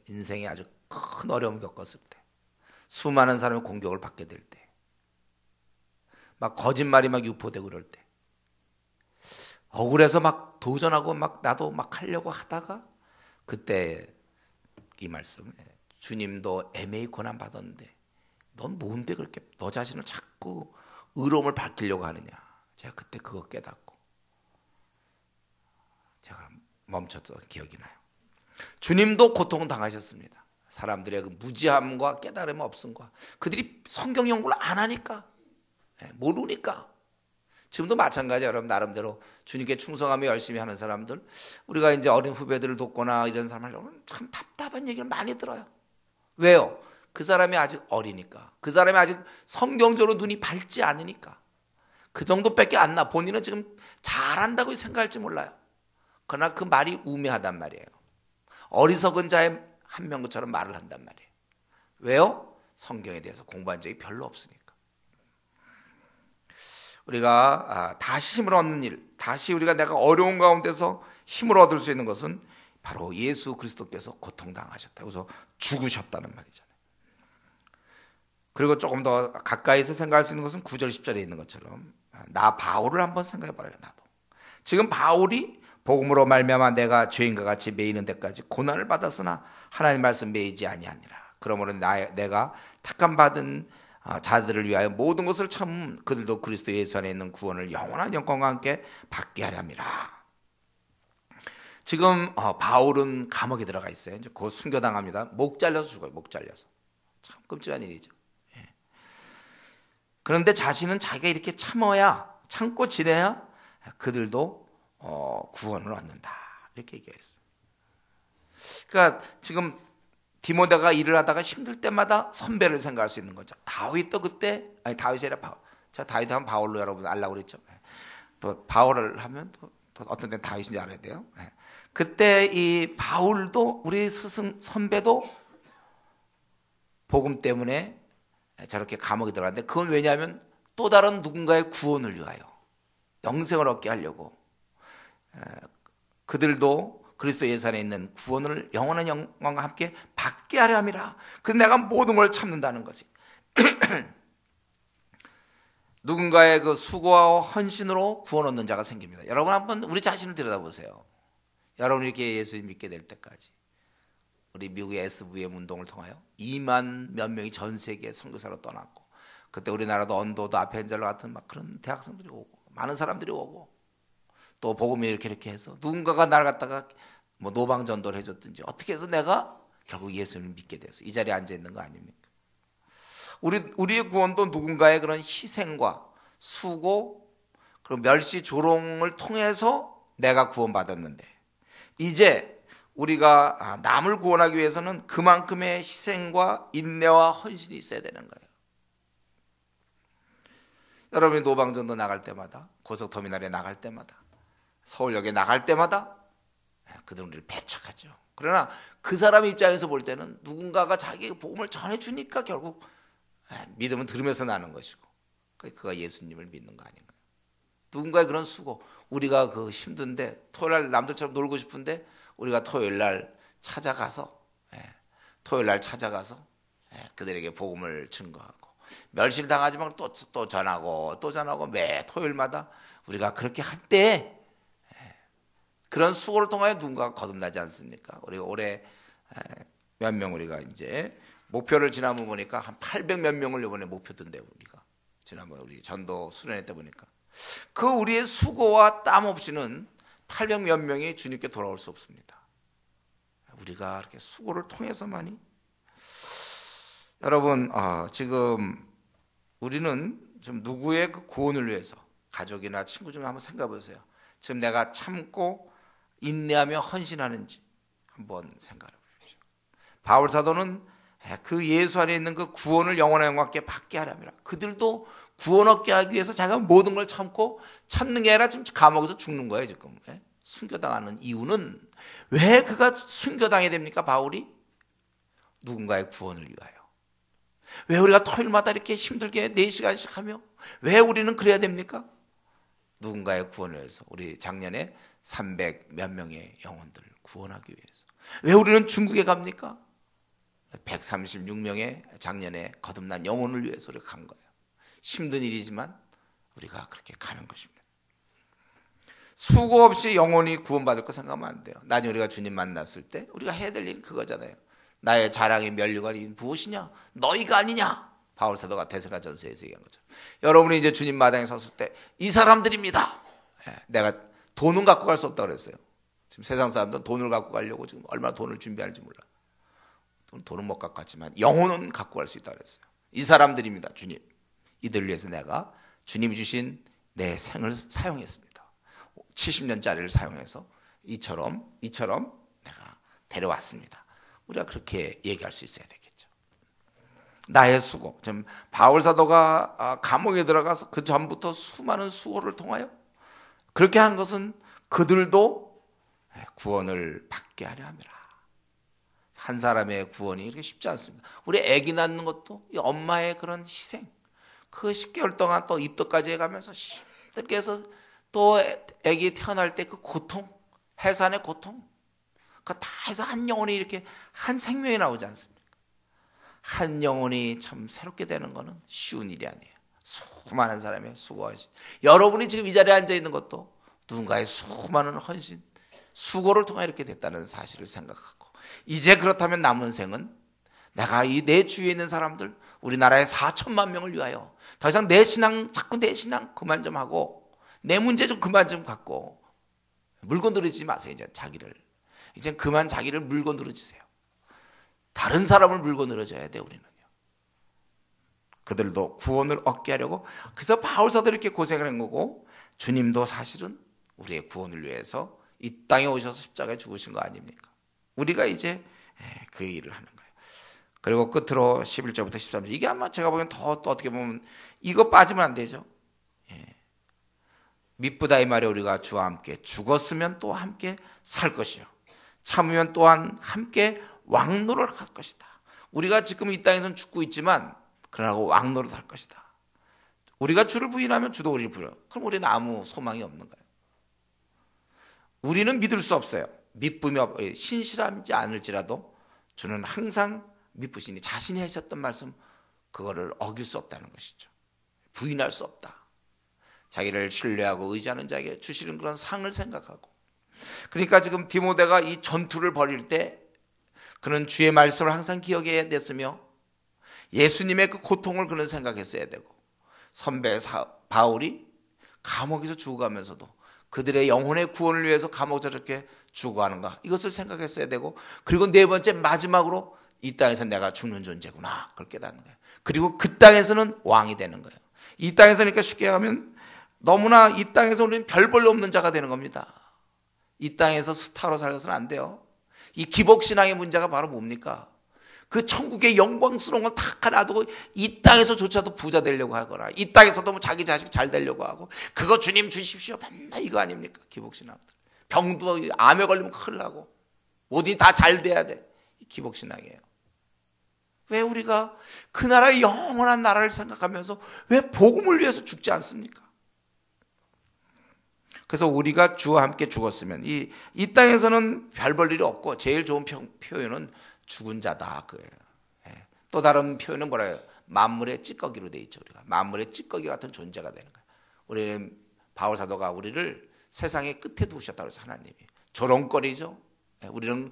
인생에 아주 큰 어려움을 겪었을 때, 수많은 사람의 공격을 받게 될 때, 막 거짓말이 막 유포되고 그럴 때, 억울해서 막 도전하고 막 나도 막 하려고 하다가, 그때 이 말씀, 주님도 애매히 고난 받았는데 넌 뭔데 그렇게 너 자신을 자꾸 의로움을 밝히려고 하느냐. 제가 그때 그거 깨닫고 제가 멈췄던 기억이 나요. 주님도 고통을 당하셨습니다. 사람들의 그 무지함과 깨달음 없음과 그들이 성경 연구를 안 하니까, 모르니까. 지금도 마찬가지예요. 여러분, 나름대로 주님께 충성하며 열심히 하는 사람들, 우리가 이제 어린 후배들을 돕거나 이런 사람을 하려면 참 답답한 얘기를 많이 들어요. 왜요? 그 사람이 아직 어리니까, 그 사람이 아직 성경적으로 눈이 밝지 않으니까. 그 정도밖에 안 나. 본인은 지금 잘한다고 생각할지 몰라요. 그러나 그 말이 우매하단 말이에요. 어리석은 자의 한 명처럼 말을 한단 말이에요. 왜요? 성경에 대해서 공부한 적이 별로 없으니까. 우리가 다시 힘을 얻는 일, 다시 우리가 내가 어려운 가운데서 힘을 얻을 수 있는 것은 바로 예수 그리스도께서 고통당하셨다. 그래서 죽으셨다는 말이잖아요. 그리고 조금 더 가까이서 생각할 수 있는 것은 9절 10절에 있는 것처럼 나 바울을 한번 생각해 봐요. 나도 지금 바울이 복음으로 말미암아 내가 죄인과 같이 매이는 데까지 고난을 받았으나 하나님 말씀 매이지 아니하니라. 그러므로 내가 택함 받은 자들을 위하여 모든 것을 참 그들도 그리스도 예수 안에 있는 구원을 영원한 영광과 함께 받게 하렵니다. 지금 바울은 감옥에 들어가 있어요. 이제 곧 순교당합니다. 목 잘려서 죽어요. 목 잘려서. 참 끔찍한 일이죠. 그런데 자신은 자기가 이렇게 참고 지내야 그들도 구원을 얻는다, 이렇게 얘기했어요. 그러니까 지금 디모데가 일을 하다가 힘들 때마다 선배를 생각할 수 있는 거죠. 다윗도 그때, 아니 다윗이 아니라 바울. 제가 다윗 하면 바울로 여러분 알라고 그랬죠. 또 바울을 하면 또 어떤 때는 다윗인지 알아야 돼요. 그때 이 바울도 우리 스승 선배도 복음 때문에 저렇게 감옥에 들어갔는데, 그건 왜냐하면 또 다른 누군가의 구원을 위하여 영생을 얻게 하려고, 그들도 그리스도 예수 안에 있는 구원을 영원한 영광과 함께 받게 하려 함이라. 그래서 내가 모든 걸 참는다는 것이 누군가의 그 수고와 헌신으로 구원 얻는 자가 생깁니다. 여러분 한번 우리 자신을 들여다보세요. 여러분이 이렇게 예수 믿게 될 때까지 우리 미국의 SVM 운동을 통하여 2만 몇 명이 전 세계에 선교사로 떠났고, 그때 우리나라도 언도도 아펜젤러 같은 막 그런 대학생들이 오고 많은 사람들이 오고, 또 복음이 이렇게 해서 누군가가 나를 갖다가 뭐 노방 전도를 해줬든지 어떻게 해서 내가 결국 예수님을 믿게 돼서 이 자리에 앉아 있는 거 아닙니까? 우리의 구원도 누군가의 그런 희생과 수고, 그리고 멸시 조롱을 통해서 내가 구원받았는데, 이제 우리가 남을 구원하기 위해서는 그만큼의 희생과 인내와 헌신이 있어야 되는 거예요. 여러분이 노방전도 나갈 때마다, 고속터미널에 나갈 때마다, 서울역에 나갈 때마다 그들은 우리를 배척하죠. 그러나 그 사람 입장에서 볼 때는 누군가가 자기의 복음을 전해주니까 결국 믿음은 들으면서 나는 것이고, 그가 예수님을 믿는 거 아닌가요? 누군가의 그런 수고, 우리가 그 힘든데 토요일날 남들처럼 놀고 싶은데 우리가 토요일날 찾아가서 그들에게 복음을 증거하고, 멸시를 당하지만 또 전하고 매 토요일마다 우리가 그렇게 할 때 그런 수고를 통하여 누군가가 거듭나지 않습니까? 우리가 올해 몇 명 우리가 이제 목표를 지난번 보니까 한 800 몇 명을 이번에 목표 든대. 우리가 지난번 우리 전도 수련회 때 보니까 그 우리의 수고와 땀 없이는 800 몇 명이 주님께 돌아올 수 없습니다. 우리가 이렇게 수고를 통해서만이. 여러분, 지금 우리는 좀 누구의 그 구원을 위해서, 가족이나 친구 중에 한번 생각해 보세요. 지금 내가 참고 인내하며 헌신하는지 한번 생각해 보십시오. 바울 사도는 그 예수 안에 있는 그 구원을 영원한 영광께 받게 하려면, 그들도 구원 얻게 하기 위해서 자기가 모든 걸 참는 게 아니라 지금 감옥에서 죽는 거예요. 지금 순교당하는 이유는, 왜 그가 순교당해야 됩니까? 바울이 누군가의 구원을 위하여. 왜 우리가 토요일마다 이렇게 힘들게 4시간씩 하며 왜 우리는 그래야 됩니까? 누군가의 구원을 위해서. 우리 작년에 300 몇 명의 영혼들을 구원하기 위해서. 왜 우리는 중국에 갑니까? 136명의 작년에 거듭난 영혼을 위해서 우리가 간 거예요. 힘든 일이지만 우리가 그렇게 가는 것입니다. 수고 없이 영혼이 구원받을 거 생각하면 안 돼요. 나중에 우리가 주님 만났을 때 우리가 해야 될 일은 그거잖아요. 나의 자랑의 면류관이 무엇이냐? 너희가 아니냐? 바울 사도가 데살로니가전서에서 얘기한 것처럼, 여러분이 이제 주님 마당에 섰을 때 이 사람들입니다. 내가 돈은 갖고 갈 수 없다고 그랬어요. 지금 세상 사람들은 돈을 갖고 가려고 지금 얼마나 돈을 준비하는지 몰라. 돈은 못 갖고 갔지만 영혼은 갖고 갈 수 있다고 그랬어요. 이 사람들입니다. 주님, 이들 위해서 내가 주님이 주신 내 생을 사용했습니다. 70년짜리를 사용해서 이처럼 내가 데려왔습니다. 우리가 그렇게 얘기할 수 있어야 되겠죠. 나의 수고. 지금 바울 사도가 감옥에 들어가서 그 전부터 수많은 수고를 통하여 그렇게 한 것은 그들도 구원을 받게 하려 함이라. 한 사람의 구원이 이렇게 쉽지 않습니다. 우리 아기 낳는 것도 이 엄마의 그런 희생, 그 10개월 동안 또 입덧까지 해가면서 힘들게 해서 또 아기 태어날 때 그 고통, 해산의 고통, 그거 다 해서 한 영혼이 이렇게 한 생명이 나오지 않습니까? 한 영혼이 참 새롭게 되는 거는 쉬운 일이 아니에요. 수많은 사람의 수고하신, 여러분이 지금 이 자리에 앉아 있는 것도 누군가의 수많은 헌신, 수고를 통해 이렇게 됐다는 사실을 생각하고, 이제 그렇다면 남은 생은 내가 이 내 주위에 있는 사람들, 우리나라의 4천만 명을 위하여 더 이상 자꾸 내 신앙 그만 좀 하고, 내 문제 좀 그만 좀 갖고 물건 들이지 마세요. 이제 그만 자기를 물건 들어주세요. 다른 사람을 물건 들어줘야 돼. 우리는요. 그들도 구원을 얻게 하려고, 그래서 바울 사도 이렇게 고생을 한 거고, 주님도 사실은 우리의 구원을 위해서 이 땅에 오셔서 십자가에 죽으신 거 아닙니까? 우리가 이제 그 일을 하는 거예요. 그리고 끝으로 11절부터 13절, 이게 아마 제가 보기엔 더 또 어떻게 보면 이거 빠지면 안 되죠. 미쁘다 이 말에 우리가 주와 함께 죽었으면 또 함께 살 것이요 참으면 또한 함께 왕노를 할 것이다. 우리가 지금 이 땅에서는 죽고 있지만 그러나 왕노를 할 것이다. 우리가 주를 부인하면 주도 우리를 부인해요. 그럼 우리는 아무 소망이 없는 거예요. 우리는 믿을 수 없어요. 믿음이 신실하지 않을지라도 주는 항상 믿으시니 자신이 하셨던 말씀 그거를 어길 수 없다는 것이죠. 부인할 수 없다. 자기를 신뢰하고 의지하는 자에게 주시는 그런 상을 생각하고, 그러니까 지금 디모데가 이 전투를 벌일 때 그는 주의 말씀을 항상 기억해야 됐으며 예수님의 그 고통을 그는 생각했어야 되고, 선배 바울이 감옥에서 죽어가면서도 그들의 영혼의 구원을 위해서 감옥에 저렇게 죽어가는가 이것을 생각했어야 되고, 그리고 네 번째 마지막으로 이 땅에서 내가 죽는 존재구나 그걸 깨닫는 거예요. 그리고 그 땅에서는 왕이 되는 거예요. 이 땅에서니까 쉽게 하면 너무나 이 땅에서 우리는 별 볼 없는 자가 되는 겁니다. 이 땅에서 스타로 살아서는 안 돼요. 이 기복신앙의 문제가 바로 뭡니까? 그 천국의 영광스러운 걸 다 놔두고 이 땅에서조차도 부자 되려고 하거나 이 땅에서도 뭐 자기 자식 잘 되려고 하고, 그거 주님 주십시오 맨날 이거 아닙니까? 기복신앙들. 병도 암에 걸리면 큰일 나고 뭐든지 다 잘 돼야 돼. 기복신앙이에요. 왜 우리가 그 나라의 영원한 나라를 생각하면서 왜 복음을 위해서 죽지 않습니까? 그래서 우리가 주와 함께 죽었으면 이 땅에서는 별 볼 일이 없고 제일 좋은 표현은 죽은 자다 그거예요. 또 다른 표현은 뭐라요? 만물의 찌꺼기로 돼 있죠. 우리가 만물의 찌꺼기 같은 존재가 되는 거예요. 우리는 바울 사도가 우리를 세상의 끝에 두셨다고 해서 하나님이 조롱거리죠. 우리는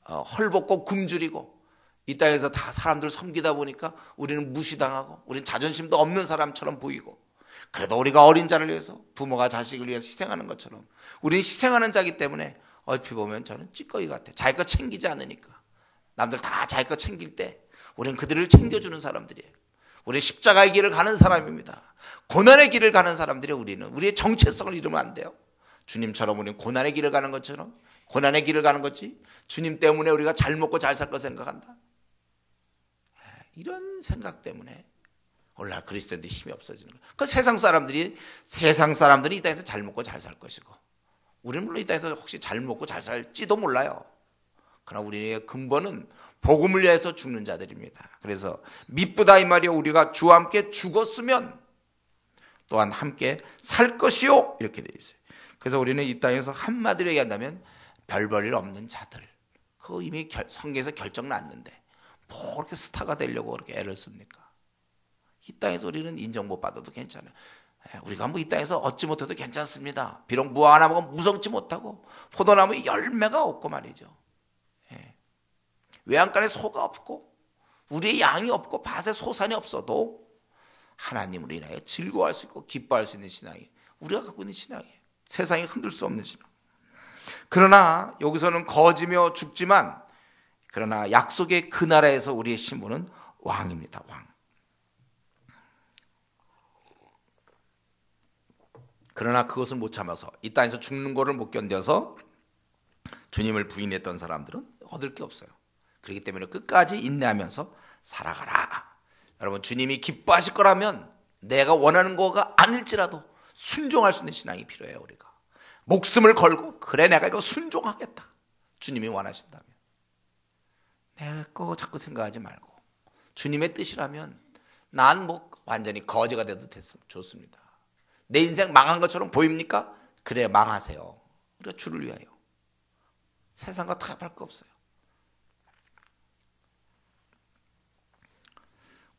헐벗고 굶주리고 이 땅에서 다 사람들 섬기다 보니까 우리는 무시당하고 우리는 자존심도 없는 사람처럼 보이고, 그래도 우리가 어린 자를 위해서 부모가 자식을 위해서 희생하는 것처럼 우리는 희생하는 자기 때문에 얼핏 보면 저는 찌꺼기 같아요. 자기 거 챙기지 않으니까. 남들 다 자기 거 챙길 때 우리는 그들을 챙겨주는 사람들이에요. 우리 십자가의 길을 가는 사람입니다. 고난의 길을 가는 사람들이 우리는 우리의 정체성을 잃으면 안 돼요. 주님처럼 우리는 고난의 길을 가는 것처럼 고난의 길을 가는 거지 주님 때문에 우리가 잘 먹고 잘 살 거 생각한다. 이런 생각 때문에 오늘날 그리스도인들이 힘이 없어지는 거예요. 그 세상 사람들이 이 땅에서 잘 먹고 잘 살 것이고 우리는 물론 이 땅에서 혹시 잘 먹고 잘 살지도 몰라요. 그러나 우리의 근본은 복음을 위해서 죽는 자들입니다. 그래서 미쁘다 이 말이요 우리가 주와 함께 죽었으면 또한 함께 살 것이요 이렇게 되어 있어요. 그래서 우리는 이 땅에서 한마디로 얘기한다면 별 볼 일 없는 자들. 그거 이미 성경에서 결정났는데 뭐 그렇게 스타가 되려고 그렇게 애를 씁니까? 이 땅에서 우리는 인정 못 받아도 괜찮아요. 우리가 뭐 이 땅에서 얻지 못해도 괜찮습니다. 비록 무화과나무가 무성치 못하고 포도나무에 열매가 없고 말이죠. 외양간에 소가 없고 우리의 양이 없고 밭에 소산이 없어도 하나님을 인하여 즐거워할 수 있고 기뻐할 수 있는 신앙이 우리가 갖고 있는 신앙이에요. 세상이 흔들 수 없는 신앙. 그러나 여기서는 거지며 죽지만 그러나 약속의 그 나라에서 우리의 신분은 왕입니다. 왕. 그러나 그것을 못 참아서 이 땅에서 죽는 것을 못 견뎌서 주님을 부인했던 사람들은 얻을 게 없어요. 그렇기 때문에 끝까지 인내하면서 살아가라. 여러분 주님이 기뻐하실 거라면 내가 원하는 거가 아닐지라도 순종할 수 있는 신앙이 필요해요. 우리가 목숨을 걸고 그래 내가 이거 순종하겠다. 주님이 원하신다면 내 거 자꾸 생각하지 말고 주님의 뜻이라면 난 뭐 완전히 거지가 돼도 좋습니다. 내 인생 망한 것처럼 보입니까? 그래 망하세요. 우리가 주를 위하여 세상과 타협할 거 없어요.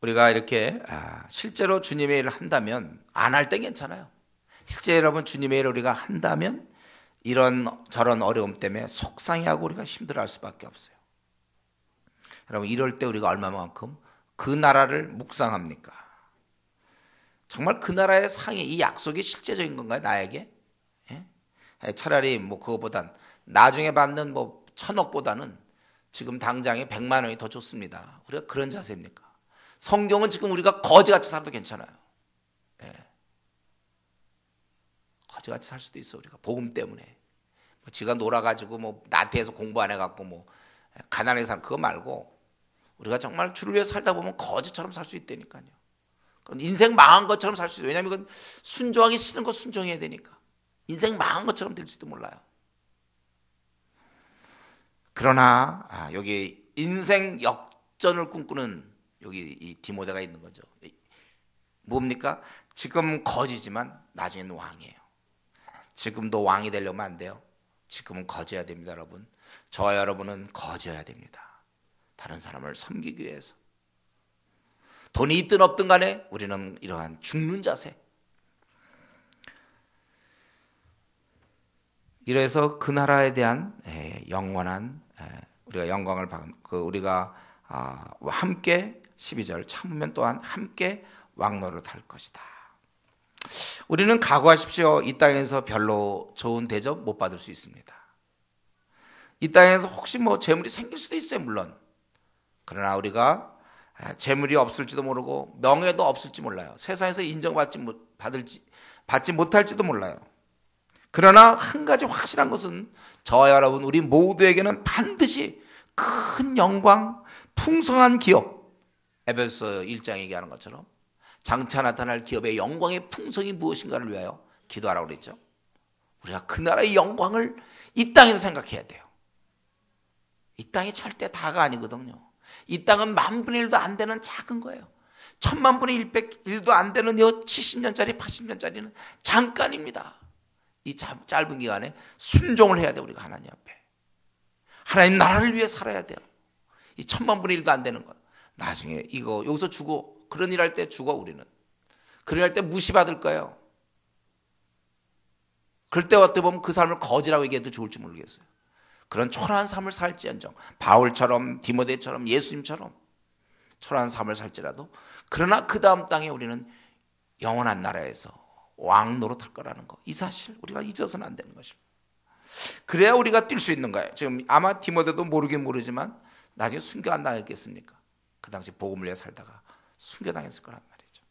우리가 이렇게 실제로 주님의 일을 한다면 안 할 땐 괜찮아요. 실제 여러분 주님의 일을 우리가 한다면 이런 저런 어려움 때문에 속상해하고 우리가 힘들어할 수밖에 없어요. 여러분 이럴 때 우리가 얼마만큼 그 나라를 묵상합니까? 정말 그 나라의 상이 이 약속이 실제적인 건가요? 나에게? 차라리 뭐 그거보단 나중에 받는 뭐 1,000억보다는 지금 당장에 100만 원이 더 좋습니다. 우리가 그런 자세입니까? 성경은 지금 우리가 거지같이 살아도 괜찮아요. 거지같이 살 수도 있어. 우리가 복음 때문에 뭐 지가 놀아가지고 뭐 나태해서 공부 안 해갖고 뭐 가난하게 사는 그거 말고 우리가 정말 주를 위해 살다 보면 거지처럼 살 수 있다니까요. 인생 망한 것처럼 살 수 있어요. 왜냐하면 이건 순종하기 싫은 거 순종해야 되니까. 인생 망한 것처럼 될지도 몰라요. 그러나 여기 인생 역전을 꿈꾸는 여기 이 디모데가 있는 거죠. 뭡니까? 지금 거지지만 나중에는 왕이에요. 지금도 왕이 되려면 안 돼요. 지금은 거지여야 됩니다, 여러분. 저와 여러분은 거지여야 됩니다. 다른 사람을 섬기기 위해서. 돈이 있든 없든 간에 우리는 이러한 죽는 자세. 이래서 그 나라에 대한 영원한 우리가 영광을 받은 우리가 함께 12절 참으면 또한 함께 왕노릇할 것이다. 우리는 각오하십시오. 이 땅에서 별로 좋은 대접 못 받을 수 있습니다. 이 땅에서 혹시 재물이 생길 수도 있어요, 물론. 그러나 우리가 재물이 없을지도 모르고 명예도 없을지 몰라요. 세상에서 받지 못할지도 몰라요. 그러나 한 가지 확실한 것은 저와 여러분 우리 모두에게는 반드시 큰 영광, 풍성한 기업, 에베소 1장 얘기하는 것처럼 장차 나타날 기업의 영광의 풍성이 무엇인가를 위하여 기도하라고 그랬죠. 우리가 그 나라의 영광을 이 땅에서 생각해야 돼요. 이 땅이 절대 다가 아니거든요. 이 땅은 10,000분의 1도 안 되는 작은 거예요. 10,000,000분의 1도 안 되는 70년짜리 80년짜리는 잠깐입니다. 이 짧은 기간에 순종을 해야 돼요. 우리가 하나님 앞에 하나님 나라를 위해 살아야 돼요. 이 10,000,000분의 1도 안 되는 거 나중에 여기서 죽어. 그런 일 할 때 죽어. 우리는 그런 일 할 때 무시받을 거예요. 그럴 때 어떻게 보면 그 삶을 거지라고 얘기해도 좋을지 모르겠어요. 그런 초라한 삶을 살지언정 바울처럼 디모데처럼 예수님처럼 초라한 삶을 살지라도 그러나 그 다음 땅에 우리는 영원한 나라에서 왕 노릇할 거라는 거, 이 사실 우리가 잊어서는 안 되는 것입니다. 그래야 우리가 뛸 수 있는 거예요. 지금 아마 디모데도 모르긴 모르지만 나중에 순교 안 당했겠습니까? 그 당시 복음을 위해 살다가 순교당했을 거란 말이죠.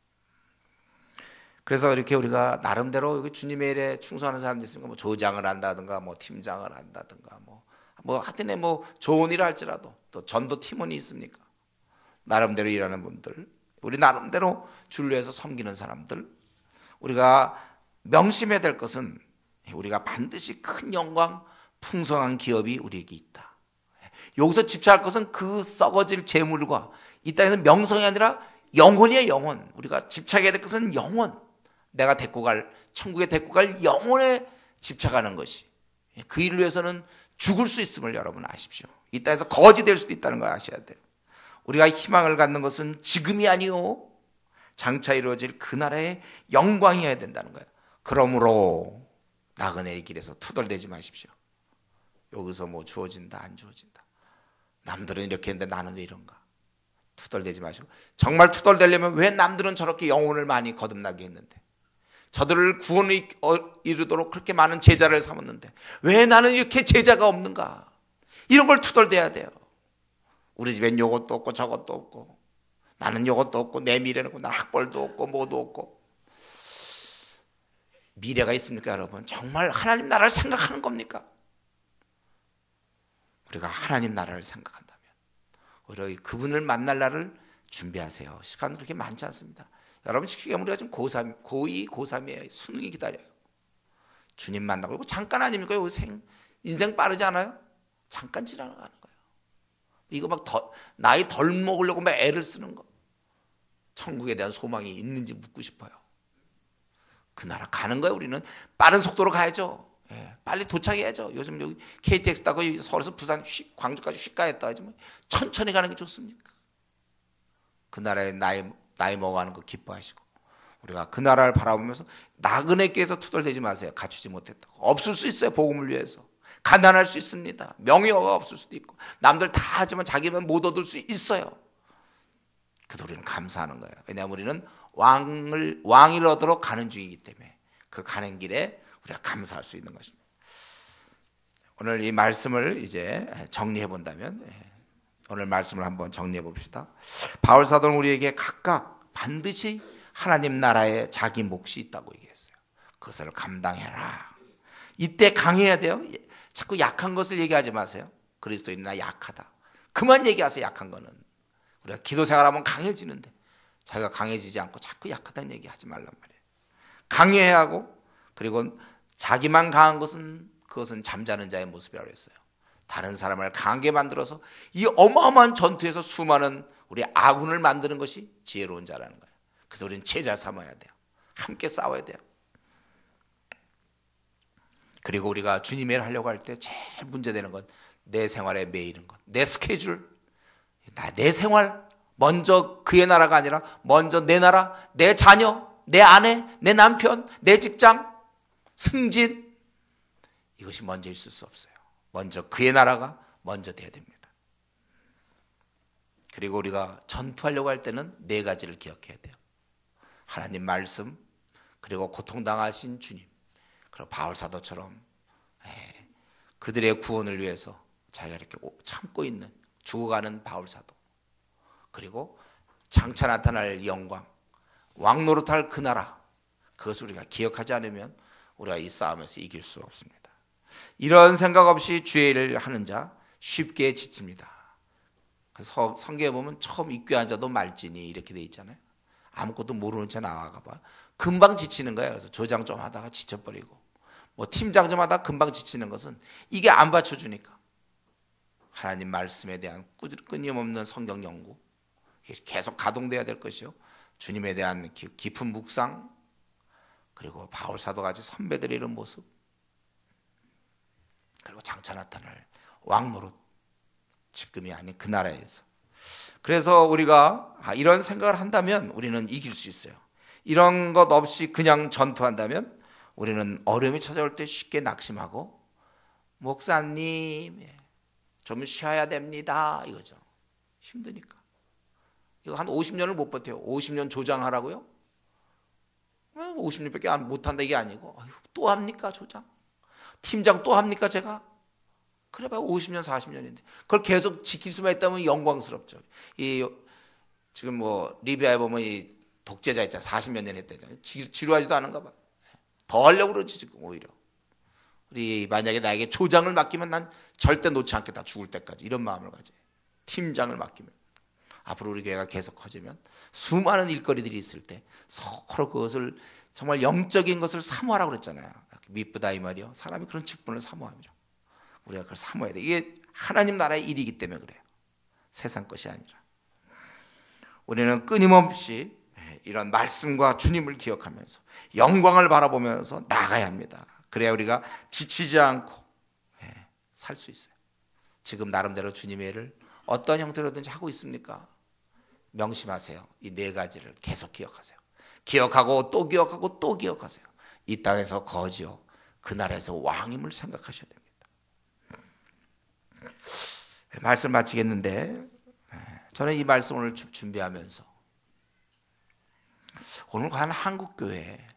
그래서 이렇게 우리가 나름대로 여기 주님의 일에 충성하는 사람들이 있으니까 조장을 한다든가 팀장을 한다든가 하여튼 좋은 일을 할지라도 또 전도 팀원이 있습니까? 나름대로 일하는 분들, 우리 나름대로 주를 위해서 섬기는 사람들, 우리가 명심해야 될 것은 우리가 반드시 큰 영광, 풍성한 기업이 우리에게 있다. 여기서 집착할 것은 그 썩어질 재물과 이 땅에서 명성이 아니라 영혼이에요. 영혼. 우리가 집착해야 될 것은 영혼. 내가 천국에 데리고 갈 영혼에 집착하는 것이, 그 일을 위해서는 죽을 수 있음을 여러분 아십시오. 이 땅에서 거지 될 수도 있다는 걸 아셔야 돼요. 우리가 희망을 갖는 것은 지금이 아니요 장차 이루어질 그 나라의 영광이어야 된다는 거예요. 그러므로 나그네의 길에서 투덜대지 마십시오. 여기서 주어진다 안 주어진다, 남들은 이렇게 했는데 나는 왜 이런가, 투덜대지 마시고, 정말 투덜대려면 왜 남들은 저렇게 영혼을 많이 거듭나게 했는데, 저들을 구원에 이르도록 그렇게 많은 제자를 삼았는데 왜 나는 이렇게 제자가 없는가, 이런 걸 투덜대야 돼요. 우리 집엔 요것도 없고 저것도 없고, 나는 요것도 없고, 내 미래는 없고, 난 학벌도 없고 뭐도 없고. 미래가 있습니까 여러분? 정말 하나님 나라를 생각하는 겁니까? 우리가 하나님 나라를 생각한다면 오히려 그분을 만날 날을 준비하세요. 시간 그렇게 많지 않습니다. 여러분 지금 우리가 지금 고3, 고2, 고3이에요. 수능이 기다려요. 주님 만나고, 이거 잠깐 아닙니까? 인생 빠르지 않아요? 잠깐 지나가는 거예요. 이거 나이 덜 먹으려고 애를 쓰는 거. 천국에 대한 소망이 있는지 묻고 싶어요. 그 나라 가는 거예요. 우리는 빠른 속도로 가야죠. 빨리 도착해야죠. 요즘 여기 KTX 타고 서울에서 부산, 광주까지 휙 가야겠다. 천천히 가는 게 좋습니까? 그 나라에 나이 먹어가는 거 기뻐하시고, 우리가 그 나라를 바라보면서 나그네께서 투덜대지 마세요. 갖추지 못했다고. 없을 수 있어요. 복음을 위해서 가난할 수 있습니다. 명예가 없을 수도 있고, 남들 다 하지만 자기만 못 얻을 수 있어요. 그래도 우리는 감사하는 거예요. 왜냐하면 우리는 왕을 얻으러 가는 중이기 때문에 그 가는 길에 우리가 감사할 수 있는 것입니다. 오늘 이 말씀을 이제 정리해 본다면, 오늘 말씀을 한번 정리해 봅시다. 바울 사도는 우리에게 각각 반드시 하나님 나라에 자기 몫이 있다고 얘기했어요. 그것을 감당해라. 이때 강해야 돼요. 자꾸 약한 것을 얘기하지 마세요. 그리스도인 나 약하다. 그만 얘기하세요. 약한 거는. 우리가 기도 생활하면 강해지는데 자기가 강해지지 않고 자꾸 약하다는 얘기 하지 말란 말이에요. 강해야 하고, 그리고 자기만 강한 것은 그것은 잠자는 자의 모습이라고 했어요. 다른 사람을 강하게 만들어서 이 어마어마한 전투에서 수많은 우리 아군을 만드는 것이 지혜로운 자라는 거예요. 그래서 우리는 제자 삼아야 돼요. 함께 싸워야 돼요. 그리고 우리가 주님의 일을 하려고 할 때 제일 문제되는 건 내 생활에 매이는 것, 내 스케줄, 내 생활, 먼저 그의 나라가 아니라 먼저 내 나라, 내 자녀, 내 아내, 내 남편, 내 직장, 승진, 이것이 먼저 있을 수 없어요. 먼저 그의 나라가 먼저 돼야 됩니다. 그리고 우리가 전투하려고 할 때는 네 가지를 기억해야 돼요. 하나님 말씀, 그리고 고통당하신 주님, 그리고 바울 사도처럼 그들의 구원을 위해서 자기가 이렇게 참고 있는, 죽어가는 바울 사도, 그리고 장차 나타날 영광, 왕노릇할 그 나라, 그것을 우리가 기억하지 않으면 우리가 이 싸움에서 이길 수 없습니다. 이런 생각 없이 주의 일을 하는 자 쉽게 지칩니다. 그래서 성경에 보면 처음 입교한 자도 말지니 이렇게 돼 있잖아요. 아무것도 모르는 채 나와가 봐. 금방 지치는 거예요. 그래서 조장 좀 하다가 지쳐버리고, 뭐 팀장 좀 하다가 금방 지치는 것은 이게 안 받쳐주니까. 하나님 말씀에 대한 끊임없는 성경 연구, 계속 가동돼야 될 것이요. 주님에 대한 깊은 묵상, 그리고 바울 사도같이 선배들의 이런 모습, 그리고 장차 나타날 왕노릇, 지금이 아닌 그 나라에서. 그래서 우리가 이런 생각을 한다면 우리는 이길 수 있어요. 이런 것 없이 그냥 전투한다면 우리는 어려움이 찾아올 때 쉽게 낙심하고, 목사님 좀 쉬어야 됩니다 이거죠. 힘드니까. 이거 한 50년을 못 버텨요. 50년 조장하라고요? 50년밖에 못한다 이게 아니고, 또 합니까 조장? 팀장 또 합니까 제가? 그래봐야 50년 40년인데 그걸 계속 지킬 수만 있다면 영광스럽죠. 지금 뭐 리비아에 보면 이 독재자 있잖아. 40몇 년 했다잖아요. 지루하지도 않은가 봐. 더 하려고 그러지 지금 오히려. 우리 만약에 나에게 조장을 맡기면 난 절대 놓지 않겠다. 죽을 때까지. 이런 마음을 가져요. 팀장을 맡기면. 앞으로 우리 교회가 계속 커지면 수많은 일거리들이 있을 때 서로 그것을 정말 영적인 것을 사모하라고 그랬잖아요. 미쁘다 이 말이요. 사람이 그런 직분을 사모하며 우리가 그걸 사모해야 돼. 이게 하나님 나라의 일이기 때문에 그래요. 세상 것이 아니라. 우리는 끊임없이 이런 말씀과 주님을 기억하면서 영광을 바라보면서 나가야 합니다. 그래야 우리가 지치지 않고 살 수 있어요. 지금 나름대로 주님의 일을 어떤 형태로든지 하고 있습니까? 명심하세요. 이 네 가지를 계속 기억하세요. 기억하고 또 기억하고 또 기억하세요. 이 땅에서 거지요, 그 나라에서 왕임을 생각하셔야 됩니다. 말씀 마치겠는데, 저는 이 말씀을 준비하면서 오늘 과연 한국교회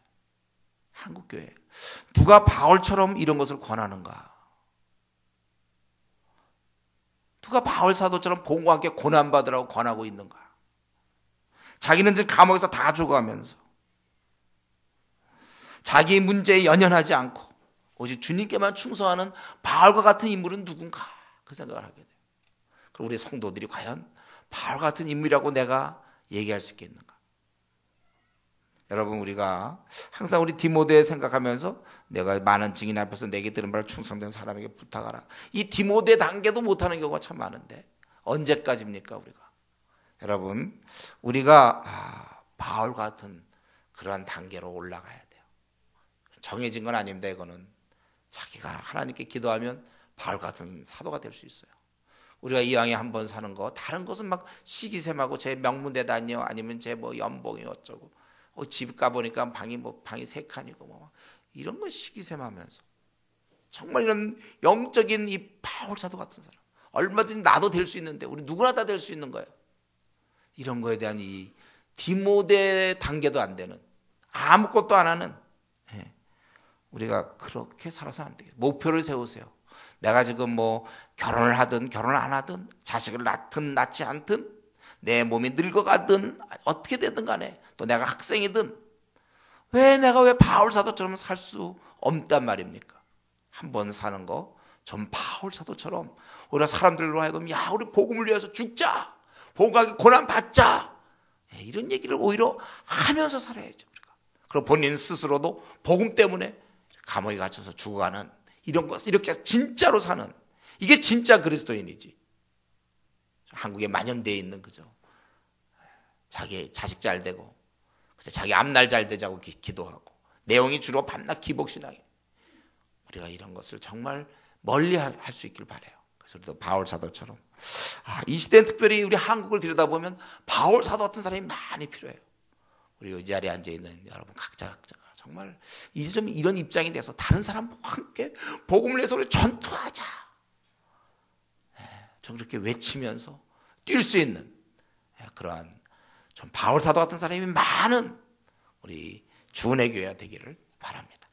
누가 바울처럼 이런 것을 권하는가? 누가 바울 사도처럼 복음과 함께 고난받으라고 권하고 있는가? 자기는 지금 감옥에서 다 죽어가면서 자기 문제에 연연하지 않고 오직 주님께만 충성하는 바울과 같은 인물은 누군가? 그 생각을 하게 돼요. 그럼 우리 성도들이 과연 바울 같은 인물이라고 내가 얘기할 수 있겠는가? 여러분, 우리가 항상 우리 디모데 생각하면서 내가 많은 증인 앞에서 내게 들은 바를 충성된 사람에게 부탁하라. 이 디모데 단계도 못하는 경우가 참 많은데 언제까지입니까 우리가? 여러분, 우리가 바울 같은 그러한 단계로 올라가야 돼요. 정해진 건 아닙니다. 이거는 자기가 하나님께 기도하면 바울 같은 사도가 될 수 있어요. 우리가 이왕에 한번 사는 거 다른 것은 막 시기샘하고 제 명문대다니요 아니면 제 뭐 연봉이 어쩌고 집 가보니까 방이 3칸이고 뭐 이런 거 시기샘하면서 정말 이런 영적인 이 바울 사도 같은 사람 얼마든지 나도 될 수 있는데 우리 누구나 다 될 수 있는 거예요. 이런 거에 대한 이 디모데 단계도 안 되는 아무것도 안 하는 우리가 그렇게 살아서 안 되겠어요. 목표를 세우세요. 내가 지금 뭐 결혼을 하든 결혼을 안 하든 자식을 낳든 낳지 않든 내 몸이 늙어가든 어떻게 되든 간에 또 내가 학생이든 왜 바울 사도처럼 살 수 없단 말입니까? 한번 사는 거 좀 바울 사도처럼 우리가 사람들로 하여금 야 우리 복음을 위해서 죽자 복음과 고난 받자. 이런 얘기를 오히려 하면서 살아야죠. 우리가. 그리고 본인 스스로도 복음 때문에 감옥에 갇혀서 죽어가는 이런 것, 이렇게 진짜로 사는, 이게 진짜 그리스도인이지. 한국에 만연되어 있는 거죠. 자기 자식 잘 되고 자기 앞날 잘 되자고 기도하고 내용이 주로 밤낮 기복신앙이에요. 우리가 이런 것을 정말 멀리 할 수 있길 바라요. 그래서 우리도 바울 사도처럼 이 시대는 특별히 우리 한국을 들여다보면 바울 사도 같은 사람이 많이 필요해요. 우리 이 자리에 앉아있는 여러분 각자가 정말 이제 좀 이런 입장이 돼서 다른 사람과 함께 복음을 내서 우리 전투하자. 좀 그렇게 외치면서 뛸 수 있는 그러한 좀 바울 사도 같은 사람이 많은 우리 주은혜 교회가 되기를 바랍니다.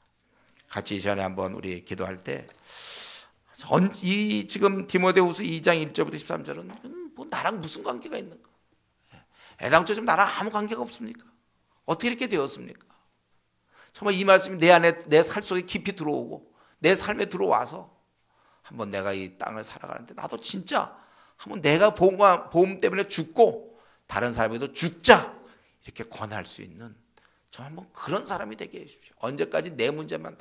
같이 이 시간에 한번 우리 기도할 때 이 지금 디모데후서 2장 1절부터 13절은 뭐 나랑 무슨 관계가 있는가? 애당초 좀 나랑 아무 관계가 없습니까? 어떻게 이렇게 되었습니까? 정말 이 말씀이 내 안에 내 살 속에 깊이 들어오고 내 삶에 들어와서 한번 내가 이 땅을 살아가는데 나도 진짜 한번 내가 복음 때문에 죽고 다른 사람에도 죽자 이렇게 권할 수 있는 저 한번 그런 사람이 되게 해주십시오. 언제까지 내 문제만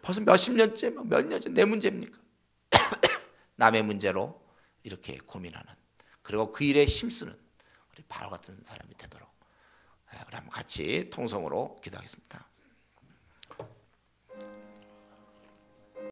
벌써 몇십 년째 몇 년째 내 문제입니까? 남의 문제로 이렇게 고민하는, 그리고 그 일에 힘쓰는 우리 바울 같은 사람이 되도록 우리 한번 같이 통성으로 기도하겠습니다.